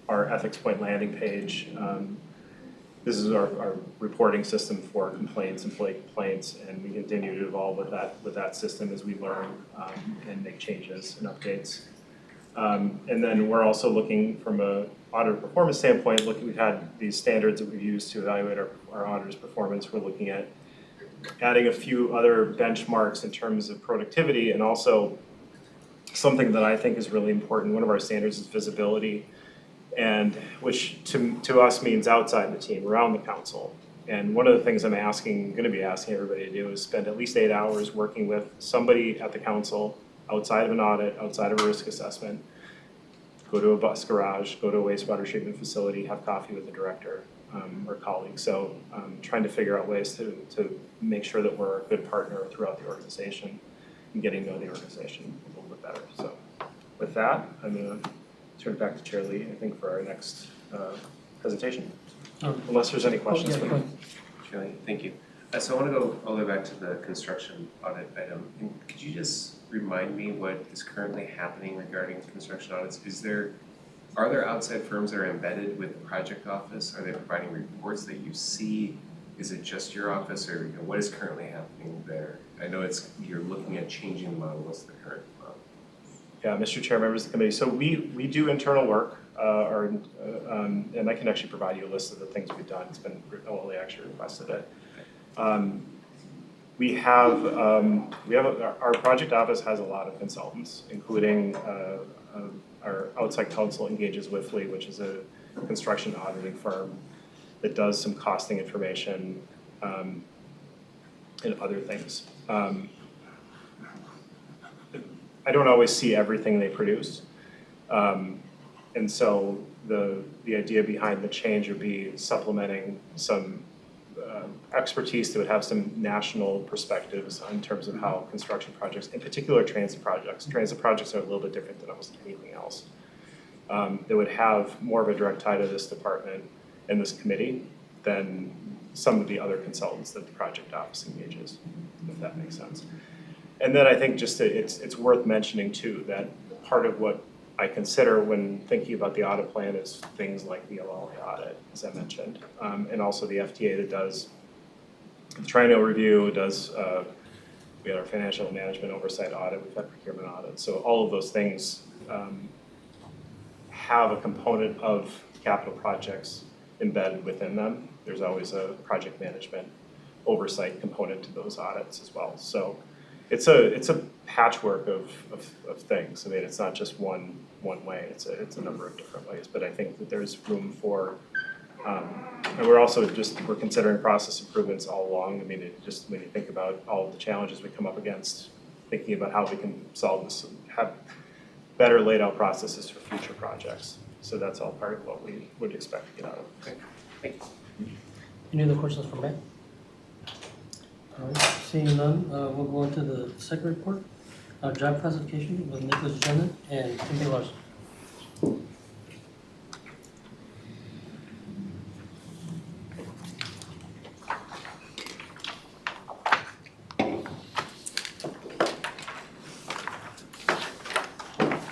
our ethics point landing page. This is our reporting system for complaints, employee complaints, and we continue to evolve with that system as we learn and make changes and updates. And then we're also looking from a audit performance standpoint. We've had these standards that we've used to evaluate our auditors' performance. We're looking at adding a few other benchmarks in terms of productivity, and also something that I think is really important. One of our standards is visibility, and which to us means outside the team, around the council. And one of the things I'm going to be asking everybody to do is spend at least 8 hours working with somebody at the council outside of an audit, outside of a risk assessment. Go to a bus garage, go to a wastewater treatment facility, have coffee with the director or colleagues. So trying to figure out ways to make sure that we're a good partner throughout the organization and getting to know the organization a little bit better. So with that, I'm going to turn it back to Chair Lee, I think, for our next presentation. Unless there's any questions for me. Shirley, thank you. So I want to go all the way back to the construction audit item. And could you just remind me what is currently happening regarding construction audits? Are there outside firms that are embedded with the project office? Are they providing reports that you see? Is it just your office, or what is currently happening there? I know you're looking at changing the model. What's the current model? Yeah, Mr. Chair, members of the committee. So we do internal work, and I can actually provide you a list of the things we've done. It's been Oli actually requested it. We have our project office has a lot of consultants, including our outside counsel engages with Lee, which is a construction auditing firm that does some costing information and other things. I don't always see everything they produce. And so the idea behind the change would be supplementing some expertise that would have some national perspectives in terms of how construction projects, in particular transit projects are a little bit different than almost anything else. That would have more of a direct tie to this department and this committee than some of the other consultants that the project office engages, if that makes sense. And then I think just it's worth mentioning too that part of what I consider when thinking about the audit plan is things like the LLA audit, as I mentioned, and also the FTA that does the triennial review, does we had our financial management oversight audit, we've had procurement audit. So all of those things have a component of capital projects embedded within them. There's always a project management oversight component to those audits as well. So it's a patchwork of things. I mean, it's not just one way. It's a number of different ways. But I think that there's room for, and we're considering process improvements all along. I mean, when you think about all of the challenges we come up against, thinking about how we can solve this, have better laid out processes for future projects. So that's all part of what we would expect to get out of it. Okay, thank you. Any other questions from Matt? All right, seeing none, we'll go on to the second report. Job classification with Nicholas Jelinek and Timothy Larson.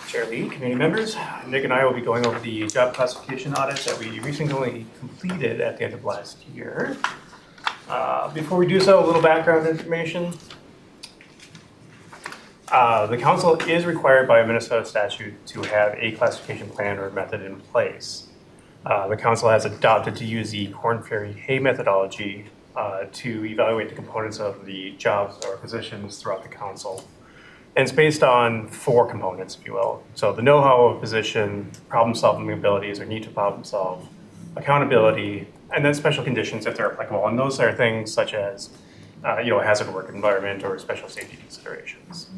Chair Lee, community members, Nick and I will be going over the job classification audit that we recently completed at the end of last year. Before we do so, a little background information. The council is required by a Minnesota statute to have a classification plan or method in place. The council has adopted to use the Korn Ferry Hay methodology to evaluate the components of the jobs or positions throughout the council. And it's based on 4 components, if you will. So the know-how of a position, problem-solving abilities or need to problem solve, accountability, and then special conditions if they're applicable. And those are things such as a hazard work environment or special safety considerations.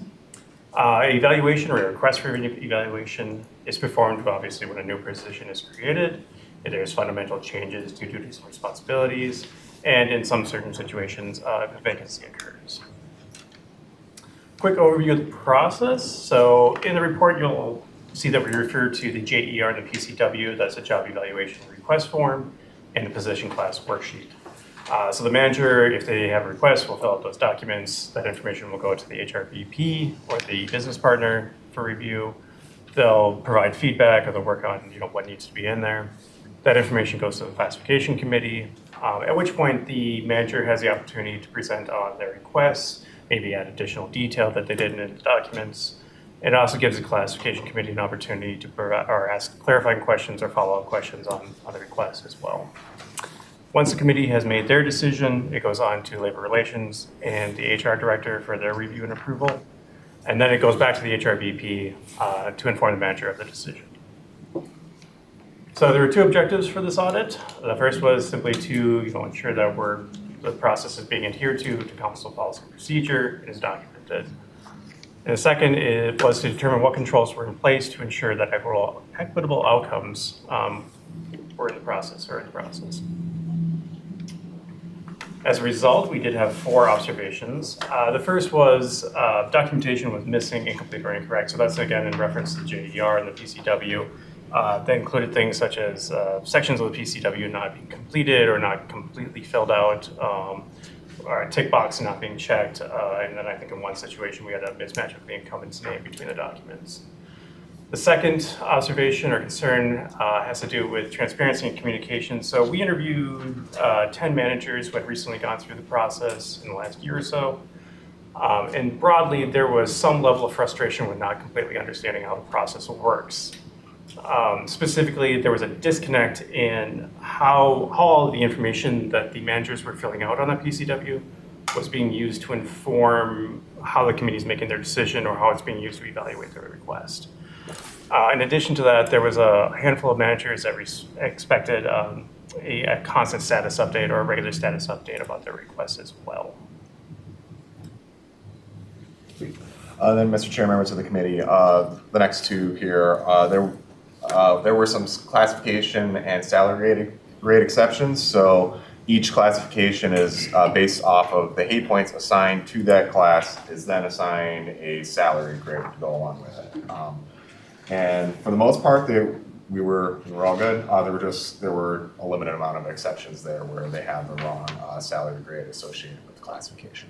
Evaluation or a request for evaluation is performed obviously when a new position is created, if there's fundamental changes to duties and responsibilities, and in some certain situations, if a vacancy occurs. Quick overview of the process. So in the report, you'll see that we refer to the JER and the PCW, that's a job evaluation request form, and the position class worksheet. So the manager, if they have a request, will fill out those documents. That information will go to the HRBP or the business partner for review. They'll provide feedback or they'll work on what needs to be in there. That information goes to the classification committee, at which point the manager has the opportunity to present on their requests, maybe add additional detail that they didn't in the documents. It also gives the classification committee an opportunity to ask clarifying questions or follow-up questions on the request as well. Once the committee has made their decision, it goes on to labor relations and the HR director for their review and approval. And then it goes back to the HRBP to inform the manager of the decision. So there were 2 objectives for this audit. The first was simply to ensure that the process is being adhered to council policy and procedure, is documented. And the second was to determine what controls were in place to ensure that equitable outcomes were in the process or in the process. As a result, we did have 4 observations. The first was documentation was missing, incomplete, or incorrect. So that's again in reference to the JER and the PCW. That included things such as sections of the PCW not being completed or not completely filled out, or a tick box not being checked. And then I think in one situation we had a mismatch of the incumbent's name between the documents. The second observation or concern has to do with transparency and communication. So we interviewed 10 managers who had recently gone through the process in the last year or so. And broadly, there was some level of frustration with not completely understanding how the process works. Specifically, there was a disconnect in how all of the information that the managers were filling out on the PCW was being used to inform how the committee is making their decision or how it's being used to evaluate their request. In addition to that, there was a handful of managers that expected a constant status update or a regular status update about their requests as well. Then, Mr. Chair, members of the committee, the next two here, there were some classification and salary grade exceptions. So each classification is based off of the hate points assigned to that class is then assigned a salary grade to go along with it. And for the most part, we were all good. There were a limited amount of exceptions there where they have the wrong salary grade associated with the classification.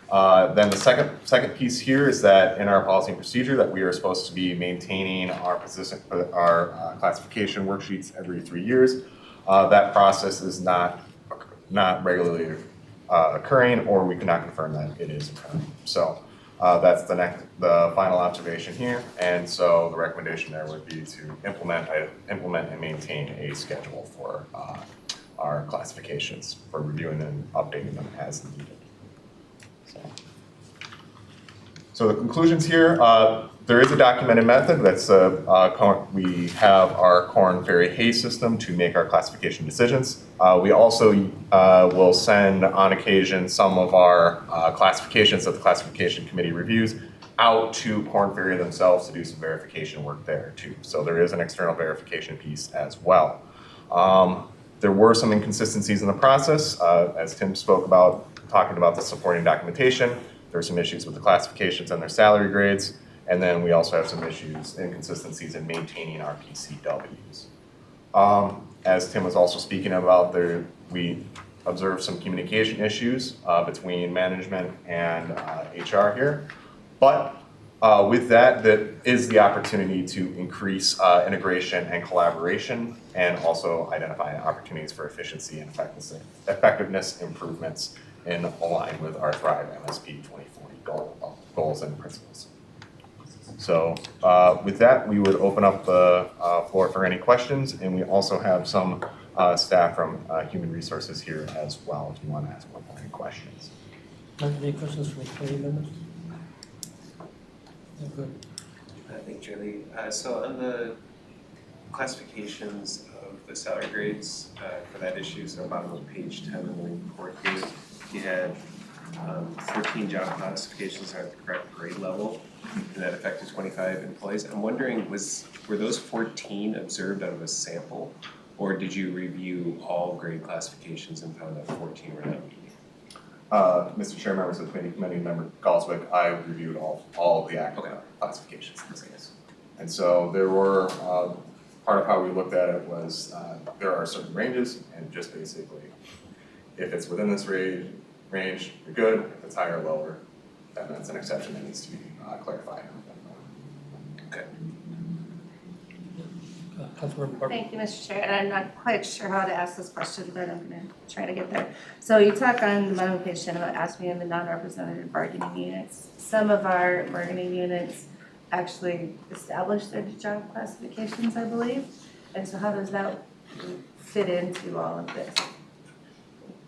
Then the second piece here is that in our policy and procedure that we are supposed to be maintaining our classification worksheets every 3 years. That process is not regularly occurring, or we cannot confirm that it is occurring. So that's the final observation here, and so the recommendation there would be to implement and maintain a schedule for our classifications for reviewing and updating them as needed. So the conclusions here, there is a documented method that's we have our corn ferry hay system to make our classification decisions. We also will send on occasion some of our classifications that the classification committee reviews out to corn ferry themselves to do some verification work there too. So there is an external verification piece as well. There were some inconsistencies in the process, as Tim spoke about, talking about the supporting documentation. There were some issues with the classifications and their salary grades. And then we also have some inconsistencies in maintaining our PCWs. As Tim was also speaking about, we observed some communication issues between management and HR here. But with that, that is the opportunity to increase integration and collaboration, and also identify opportunities for efficiency and effectiveness improvements in line with our Thrive MSP 2040 goals and principles. So with that, we would open up the floor for any questions, and we also have some staff from Human Resources here as well if you want to ask any questions. Any questions from the committee members? Yeah, good. Thanks, Julie. So on the classifications of the salary grades for that issue, so bottom of page 10 of the report here, you had 14 job classifications at the correct grade level, and that affected 25 employees. I'm wondering, were those 14 observed out of a sample, or did you review all grade classifications and found that 14 were not meeting? Mr. Chair, members of the committee, member Gillespie, I reviewed all of the active classifications in this case. And so there were, part of how we looked at it was there are certain ranges, and just basically, if it's within this range, you're good. If it's higher or lower, then that's an exception that needs to be clarified. Okay. Councilmember Barber. Thank you, Mr. Chair, and I'm not quite sure how to ask this question, but I'm gonna try to get there. So you talk on the bottom of page 10 about ASME and the non-represented bargaining units. Some of our bargaining units actually establish their job classifications, I believe. And so how does that fit into all of this?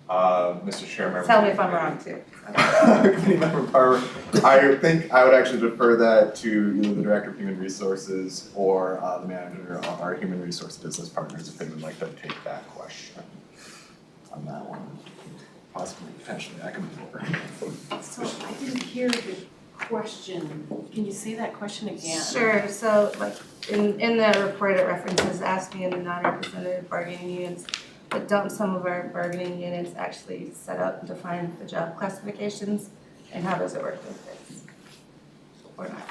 Mr. Chair, members. Tell me if I'm wrong too. Committee member Barber, I think I would actually defer that to either the Director of Human Resources or the manager of our Human Resource Business Partners if they would like to take that question on that one. Possibly, potentially, I can move over. So I didn't hear the question. Can you say that question again? Sure, so like in the report it references ASME and the non-represented bargaining units. But don't some of our bargaining units actually set up and define the job classifications? And how does it work with this? Or not?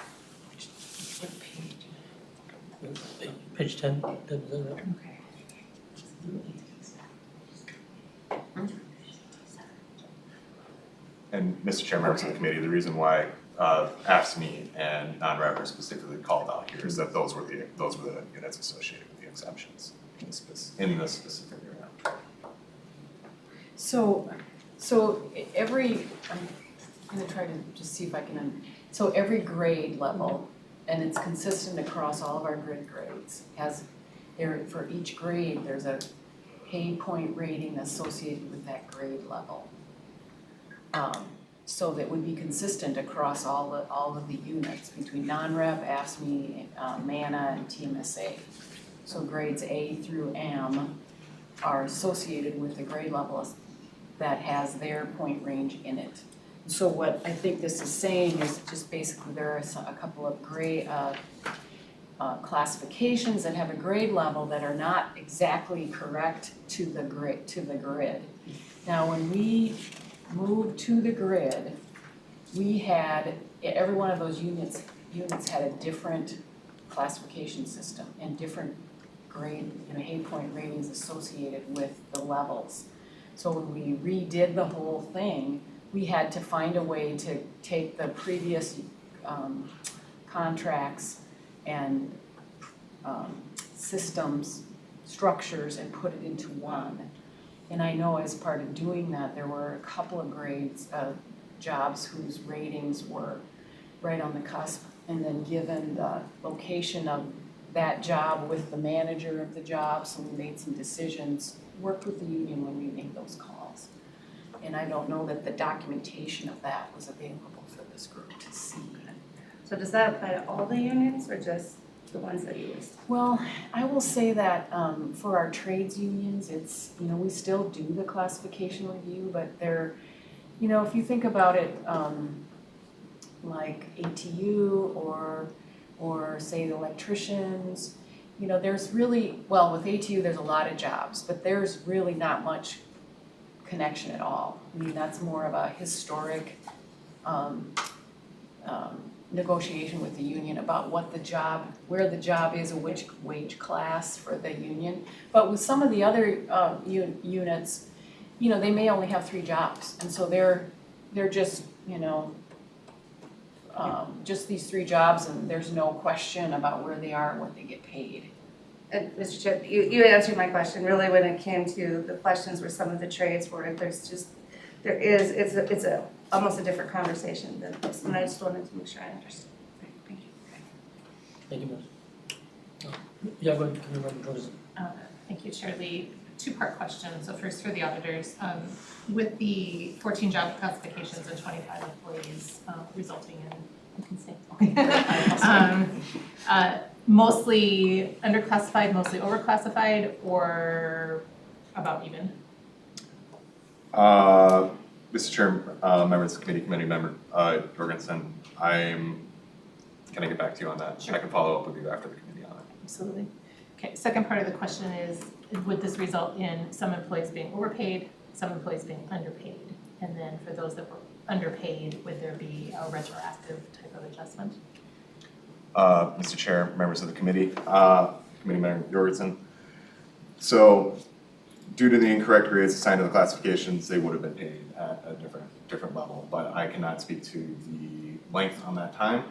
What page? Page 10. Is that right? Okay. And Mr. Chair, members of the committee, the reason why AFSCME and non-rep are specifically called out here is that those were the units associated with the exceptions in this specific area. So every, I'm gonna try to just see if I can, so every grade level, and it's consistent across all of our grid grades, for each grade, there's a pay point rating associated with that grade level. so that would be consistent across all of the units between non-rep, AFSCME, MANA, and TMSA. So grades A through M are associated with the grade levels that has their point range in it. So what I think this is saying is just basically there are a couple of grade classifications that have a grade level that are not exactly correct to the grid. Now, when we moved to the grid, we had, every one of those units had a different classification system and different grade, hay point ratings associated with the levels. So when we redid the whole thing, we had to find a way to take the previous contracts and systems, structures, and put it into one. And I know as part of doing that, there were a couple of grades of jobs whose ratings were right on the cusp. And then given the location of that job with the manager of the job, so we made some decisions, worked with the union when we made those calls. And I don't know that the documentation of that was available for this group to see. So does that apply to all the units or just the ones that you list? Well, I will say that for our trades unions, it's, we still do the classification review, but they're, if you think about it, like ATU or say the electricians, there's really, well, with ATU, there's a lot of jobs, but there's really not much connection at all. I mean, that's more of a historic negotiation with the union about what the job, where the job is, and which wage class for the union. But with some of the other units, they may only have 3 jobs, and so they're just, just these 3 jobs, and there's no question about where they are and what they get paid. And Mr. Chip, you answered my question. Really, when it came to the questions where some of the trades were, it's almost a different conversation than this, and I just wanted to make sure I understood. Thank you. Thank you, Ms. Yeah, go ahead, Committee Member Jones. Thank you, Chair Lee. 2-part question. So first for the auditors, with the 14 job classifications and 25 employees resulting in, you can say, mostly underclassified, mostly overclassified, or about even? Mr. Chair, members of the committee member Jorgensen, can I get back to you on that? Sure. I can follow up with you after the committee on it. Absolutely. Okay, second part of the question is, would this result in some employees being overpaid, some employees being underpaid? And then for those that were underpaid, would there be a retroactive type of adjustment? Mr. Chair, members of the committee, Committee Member Jorgensen. So, due to the incorrect grades assigned to the classifications, they would have been paid at a different level, but I cannot speak to the length on that time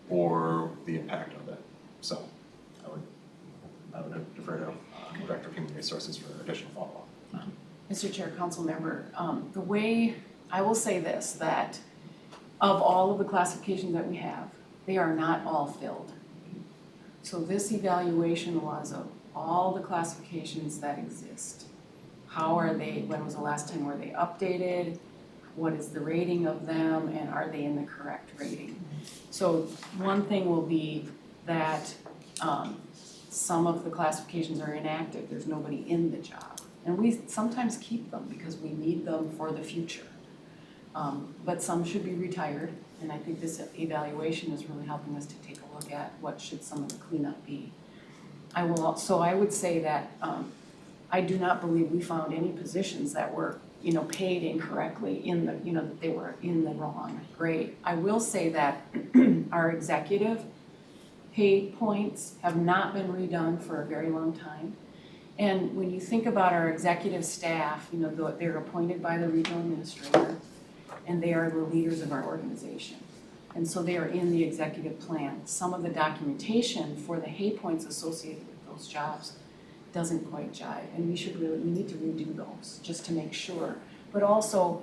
or the impact of it. So, I would defer to Director of Human Resources for additional follow-up. Mr. Chair, Council Member, the way, I will say this, that of all of the classifications that we have, they are not all filled. So this evaluation was of all the classifications that exist. How are they, when was the last time were they updated? What is the rating of them, and are they in the correct rating? So one thing will be that some of the classifications are inactive, there's nobody in the job. And we sometimes keep them because we need them for the future. But some should be retired, and I think this evaluation is really helping us to take a look at what should some of the cleanup be. I would say that I do not believe we found any positions that were, paid incorrectly that they were in the wrong grade. I will say that our executive pay points have not been redone for a very long time. And when you think about our executive staff, they're appointed by the regional administrator, and they are the leaders of our organization. And so they are in the executive plan. Some of the documentation for the hay points associated with those jobs doesn't quite jive, and we need to redo those just to make sure. But also,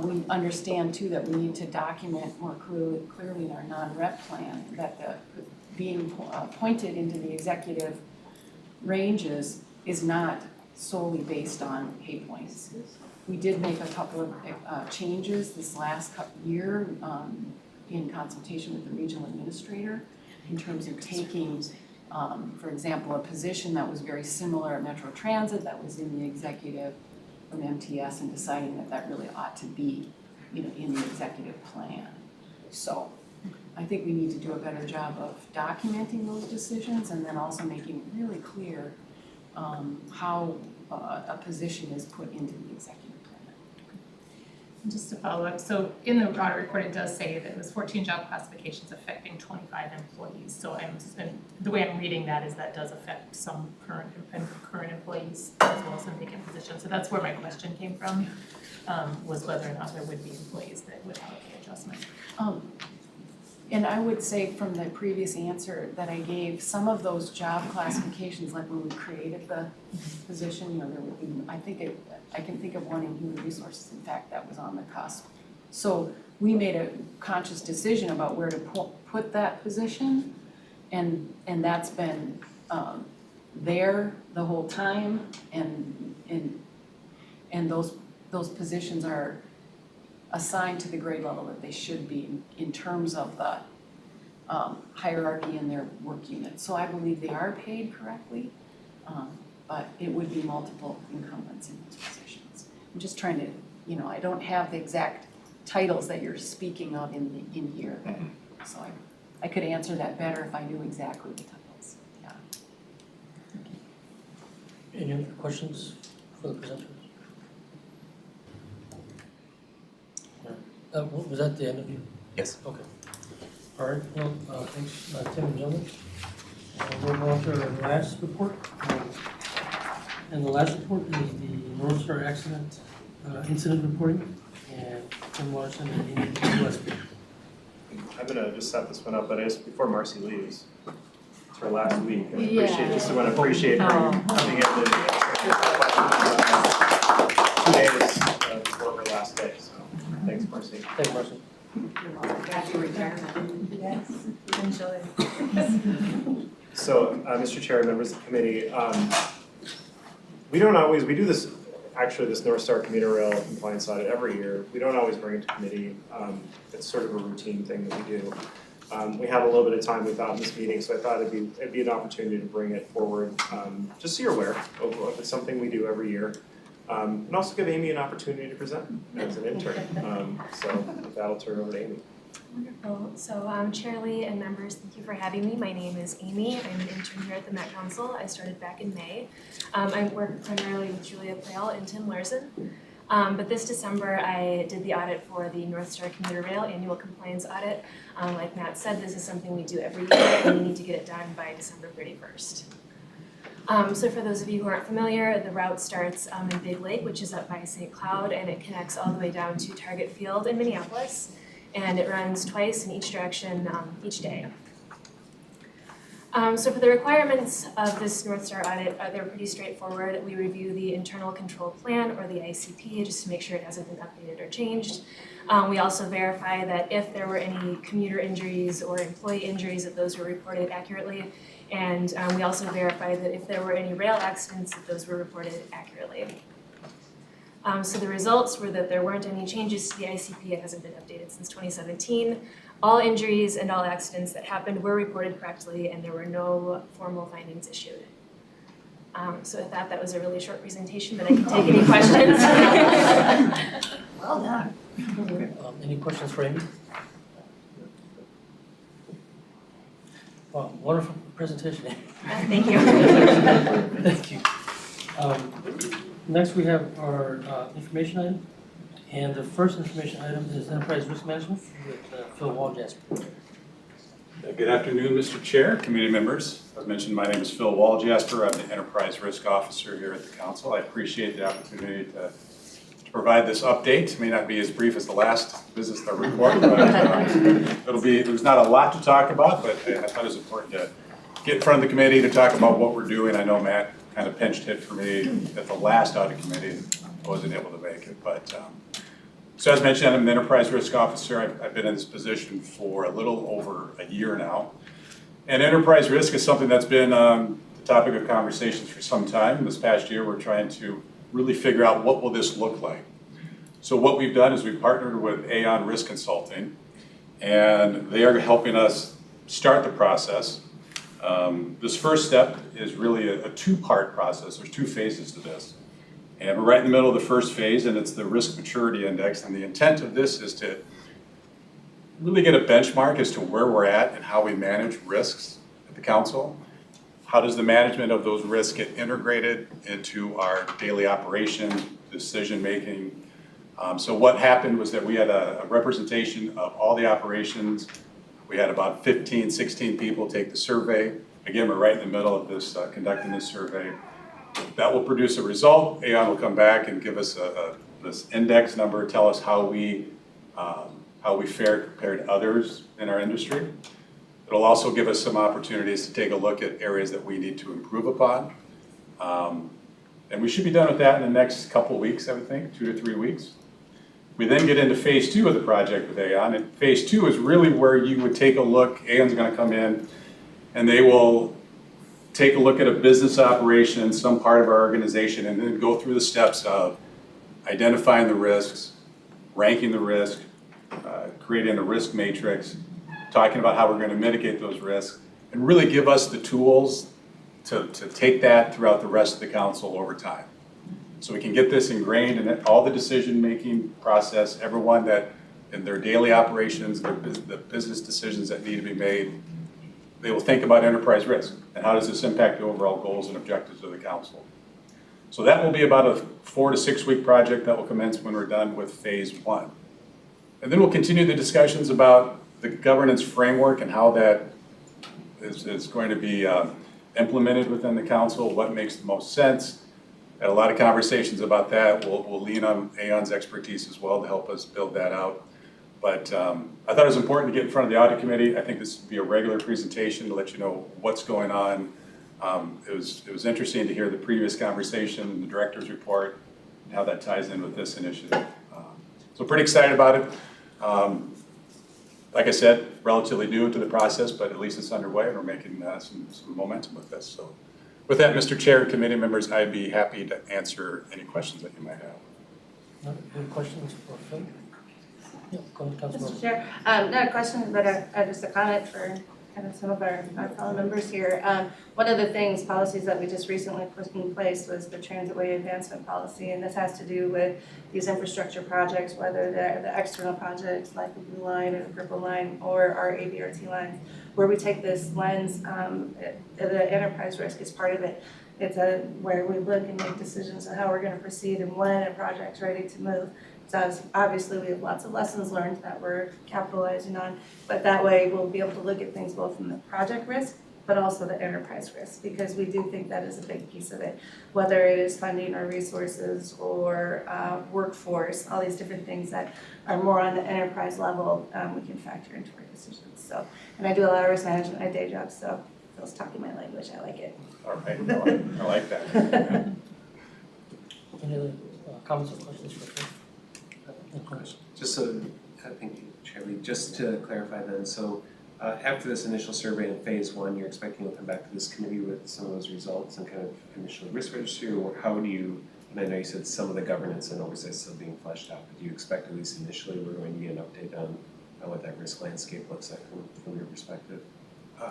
we understand too that we need to document more clearly in our non-rep plan that the being appointed into the executive ranges is not solely based on hay points. we did make a couple of changes this last year in consultation with the regional administrator in terms of taking, for example, a position that was very similar at Metro Transit that was in the executive from MTS and deciding that that really ought to be, in the executive plan. So I think we need to do a better job of documenting those decisions and then also making it really clear how a position is put into the executive plan. And just to follow up, so in the audit report, it does say that it was 14 job classifications affecting 25 employees. So and the way I'm reading that is that does affect some current employees as well as some vacant positions. So that's where my question came from, was whether or not there would be employees that would have a pay adjustment. And I would say from the previous answer that I gave, some of those job classifications, like when we created the position, there would be, I can think of one in human resources, in fact, that was on the cusp. So we made a conscious decision about where to put that position, and that's been there the whole time, and those positions are assigned to the grade level that they should be in terms of the hierarchy in their work unit. So I believe they are paid correctly, but it would be multiple incumbents in those positions. I'm just trying to, I don't have the exact titles that you're speaking of in here, so I could answer that better if I knew exactly the titles. Yeah. Any other questions for the presenters? Was that the end of you? Yes. Okay. All right, no, thanks, Tim and gentlemen. We'll go on to our last report. And the last report is the Northstar accident incident reporting, and Tim Larson and Aimee Gillespie. I'm gonna just set this one up, but before Marcy leaves, it's her last week, and I want to appreciate her coming in and 2 days before her last day, so thanks, Marcy. Thanks, Marcy. Happy retirement. Yes, enjoy. So, Mr. Chair, members of the committee, we do this, actually this Northstar commuter rail compliance audit every year. We don't always bring it to committee. It's sort of a routine thing that we do. We have a little bit of time we thought in this meeting, so I thought it'd be an opportunity to bring it forward, just so you're aware of it's something we do every year. And also give Aimee an opportunity to present as an intern. So with that, I'll turn it over to Aimee. Wonderful. So Chair Lee and members, thank you for having me. My name is Aimee. I'm an intern here at the Met Council. I started back in May. I work primarily with Julia Plale and Tim Larson. But this December, I did the audit for the Northstar Commuter Rail Annual Compliance Audit. Like Matt said, this is something we do every year, and we need to get it done by December 31st. So for those of you who aren't familiar, the route starts in Big Lake, which is up by St. Cloud, and it connects all the way down to Target Field in Minneapolis. And it runs twice in each direction each day. So for the requirements of this Northstar audit, they're pretty straightforward. We review the internal control plan, or the ICP, just to make sure it hasn't been updated or changed. We also verify that if there were any commuter injuries or employee injuries, that those were reported accurately. And we also verify that if there were any rail accidents, that those were reported accurately. So the results were that there weren't any changes to the ICP. It hasn't been updated since 2017. All injuries and all accidents that happened were reported correctly, and there were no formal findings issued. So with that was a really short presentation, but I can take any questions. Well done. Any questions for Aimee? Wow, wonderful presentation. Thank you. Thank you. Next, we have our information item, and the first information item is enterprise risk management with Phil Walljasper. Good afternoon, Mr. Chair, committee members. As mentioned, my name is Phil Walljasper. I'm the enterprise risk officer here at the council. I appreciate the opportunity to provide this update. It may not be as brief as the last business report, but there's not a lot to talk about, but I thought it was important to get in front of the committee to talk about what we're doing. I know Matt kind of pinched hit for me at the last audit committee, and I wasn't able to make it. But so as mentioned, I'm an enterprise risk officer. I've been in this position for a little over a year now. And enterprise risk is something that's been the topic of conversations for some time. This past year, we're trying to really figure out what will this look like. So what we've done is we've partnered with Aon Risk Consulting, and they are helping us start the process. This first step is really a two-part process. There's two phases to this. And we're right in the middle of the first phase, and it's the Risk Maturity Index. And the intent of this is to really get a benchmark as to where we're at and how we manage risks at the council. How does the management of those risks get integrated into our daily operation, decision-making? So what happened was that we had a representation of all the operations. We had about 15, 16 people take the survey. Again, we're right in the middle of this, conducting this survey. That will produce a result. Aon will come back and give us this index number, tell us how we fare compared to others in our industry. It'll also give us some opportunities to take a look at areas that we need to improve upon. And we should be done with that in the next couple weeks, I would think, 2 to 3 weeks. We then get into phase 2 of the project with Aon, and phase 2 is really where you would take a look. Aon's gonna come in and they will take a look at a business operation, some part of our organization, and then go through the steps of identifying the risks, ranking the risk, creating a risk matrix, talking about how we're gonna mitigate those risks, and really give us the tools to take that throughout the rest of the council over time. So we can get this ingrained in all the decision-making process, everyone that in their daily operations, the business decisions that need to be made, they will think about enterprise risk and how does this impact the overall goals and objectives of the council. So that will be about a 4 to 6 week project that will commence when we're done with phase 1. And then we'll continue the discussions about the governance framework and how that is going to be implemented within the council, what makes the most sense. Had a lot of conversations about that. We'll lean on Aon's expertise as well to help us build that out. But I thought it was important to get in front of the audit committee. I think this would be a regular presentation to let you know what's going on. It was interesting to hear the previous conversation and the director's report and how that ties in with this initiative. So pretty excited about it. Like I said, relatively new to the process, but at least it's underway and we're making some momentum with this. So with that, Mr. Chair and committee members, I'd be happy to answer any questions that you might have. Any questions for Phil? Yeah, go ahead, Councilor. Mr. Chair, not a question, but just a comment for kind of some of our fellow members here. One of the policies that we just recently put in place was the Transit Way Advancement Policy, and this has to do with these infrastructure projects, whether they're the external projects like the Blue Line or the Purple Line or our ABRT lines, where we take this lens, the enterprise risk is part of it. It's where we look and make decisions on how we're going to proceed and when a project's ready to move. So obviously we have lots of lessons learned that we're capitalizing on, but that way we'll be able to look at things both from the project risk, but also the enterprise risk, because we do think that is a big piece of it. Whether it is funding or resources or workforce, all these different things that are more on the enterprise level, we can factor into our decisions. So, and I do a lot of risk management in my day job, so Phil's talking my language, I like it. All right, I like that. Any other comments or questions for Phil? Just so, thank you, Chairman. Just to clarify then, so after this initial survey in phase 1, you're expecting to come back to this committee with some of those results and kind of initial risk registry, or how do you, and I know you said some of the governance and oversight is still being fleshed out, but do you expect at least initially we're going to get an update on what that risk landscape looks like from your perspective?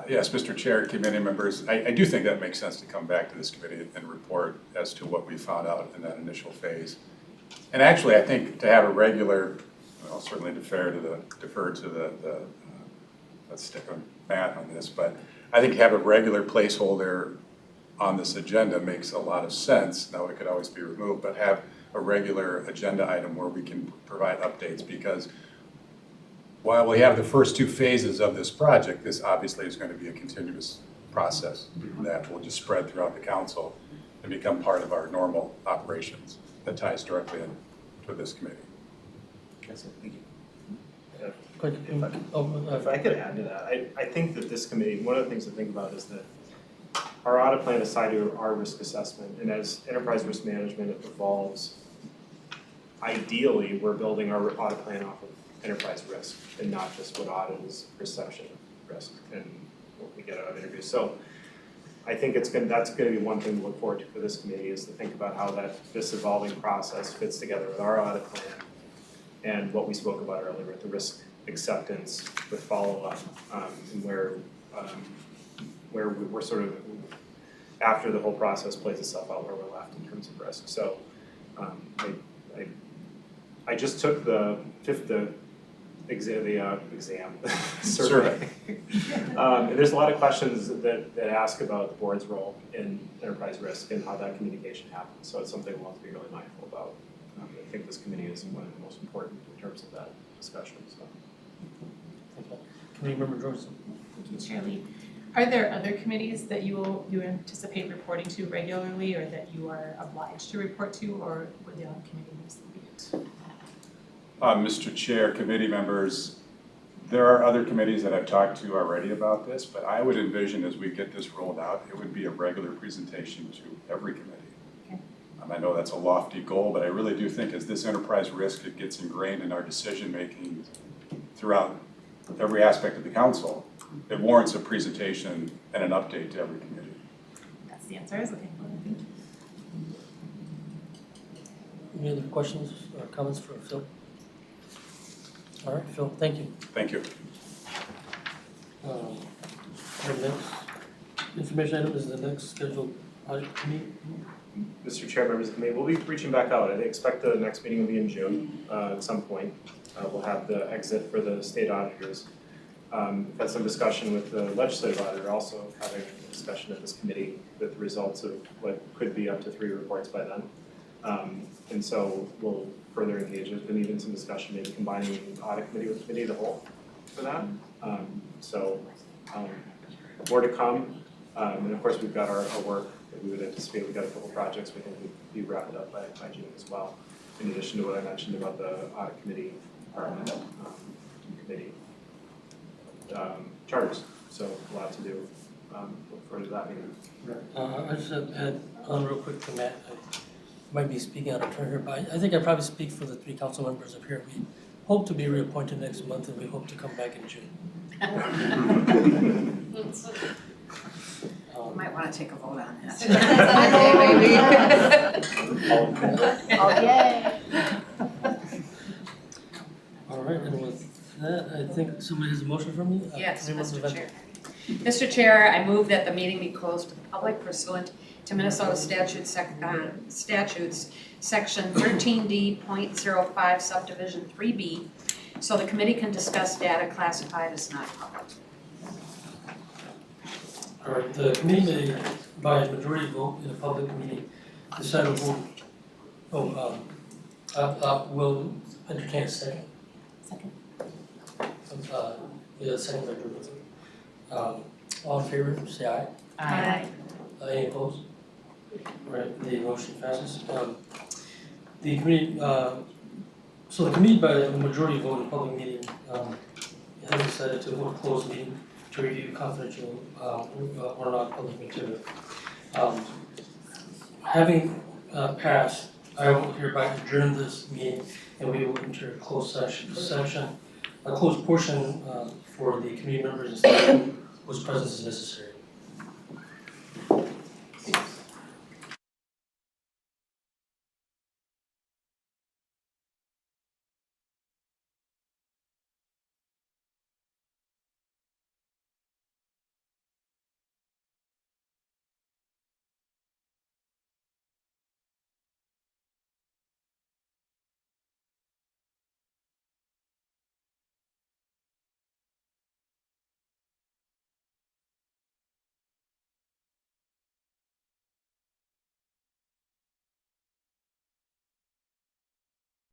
Yes, Mr. Chair, committee members, I do think that makes sense to come back to this committee and report as to what we found out in that initial phase. And actually, I think to have a regular, well, certainly defer to the let's stick on Matt on this, but I think have a regular placeholder on this agenda makes a lot of sense. Now, it could always be removed, but have a regular agenda item where we can provide updates, because while we have the first 2 phases of this project, this obviously is going to be a continuous process that will just spread throughout the council and become part of our normal operations that ties directly into this committee. That's it, thank you. If I could add to that, I think that this committee, one of the things to think about is that our audit plan is tied to our risk assessment, and as enterprise risk management evolves, ideally, we're building our audit plan off of enterprise risk and not just what audit is perception of risk and what we get out of interviews. So I think that's going to be one thing to look forward to for this committee, is to think about how this evolving process fits together with our audit plan and what we spoke about earlier with the risk acceptance with follow-up, and where we're sort of, after the whole process plays itself out, where we're left in terms of risk. So I just took the exam survey. And there's a lot of questions that ask about the board's role in enterprise risk and how that communication happens. So it's something we'll have to be really mindful about. I think this committee is one of the most important in terms of that discussion. So. Committee Member Jordan. Thank you, Chair Lee. Are there other committees that you anticipate reporting to regularly, or that you are obliged to report to, or would the other committees be it? Mr. Chair, committee members, there are other committees that I've talked to already about this, but I would envision as we get this rolled out, it would be a regular presentation to every committee. Okay. I know that's a lofty goal, but I really do think as this enterprise risk, it gets ingrained in our decision-making throughout every aspect of the council, it warrants a presentation and an update to every committee. That's the answer, okay. Thank you. Any other questions or comments for Phil? All right, Phil, thank you. Thank you. Our next information item is the next scheduled audit committee. Mr. Chair, members of the committee, we'll be reaching back out. I expect the next meeting will be in June at some point. We'll have the exit for the state auditors. We've had some discussion with the legislative auditor, also having a discussion at this committee with the results of what could be up to 3 reports by then. And so we'll further engage. There's been even some discussion maybe combining the audit committee with the committee of the whole for that. More to come. And of course, we've got our work that we would anticipate. We've got a couple projects we think would be wrapped up by June as well. In addition to what I mentioned about the audit committee, department, committee charters. So a lot to do. Look forward to that meeting. I just had on real quick to Matt. I might be speaking out of turn here, but I think I probably speak for the 3 council members up here. We hope to be reappointed next month, and we hope to come back in June. Might want to take a vote on that. Oh, yay. All right, and with that, I think somebody has a motion for me? Yes, Committee Member Mr. Chair. Venter. Mr. Chair, I move that the meeting be closed to the public pursuant to Minnesota statutes section 13D.05 subdivision 3B, so the committee can discuss data classified as not public. All right, the committee may, by majority vote in a public meeting, decide to vote. Will entertain a second. Second. Yeah, second by Brynna. All in favor, say aye. Aye. Any opposed? All right, the motion passes. The committee, so the committee by a majority vote in a public meeting has decided to hold a closed meeting to review confidential or not public material. Having passed, I will hereby adjourn this meeting, and we will enter a closed session, a closed portion for the committee members and staff whose presence is necessary.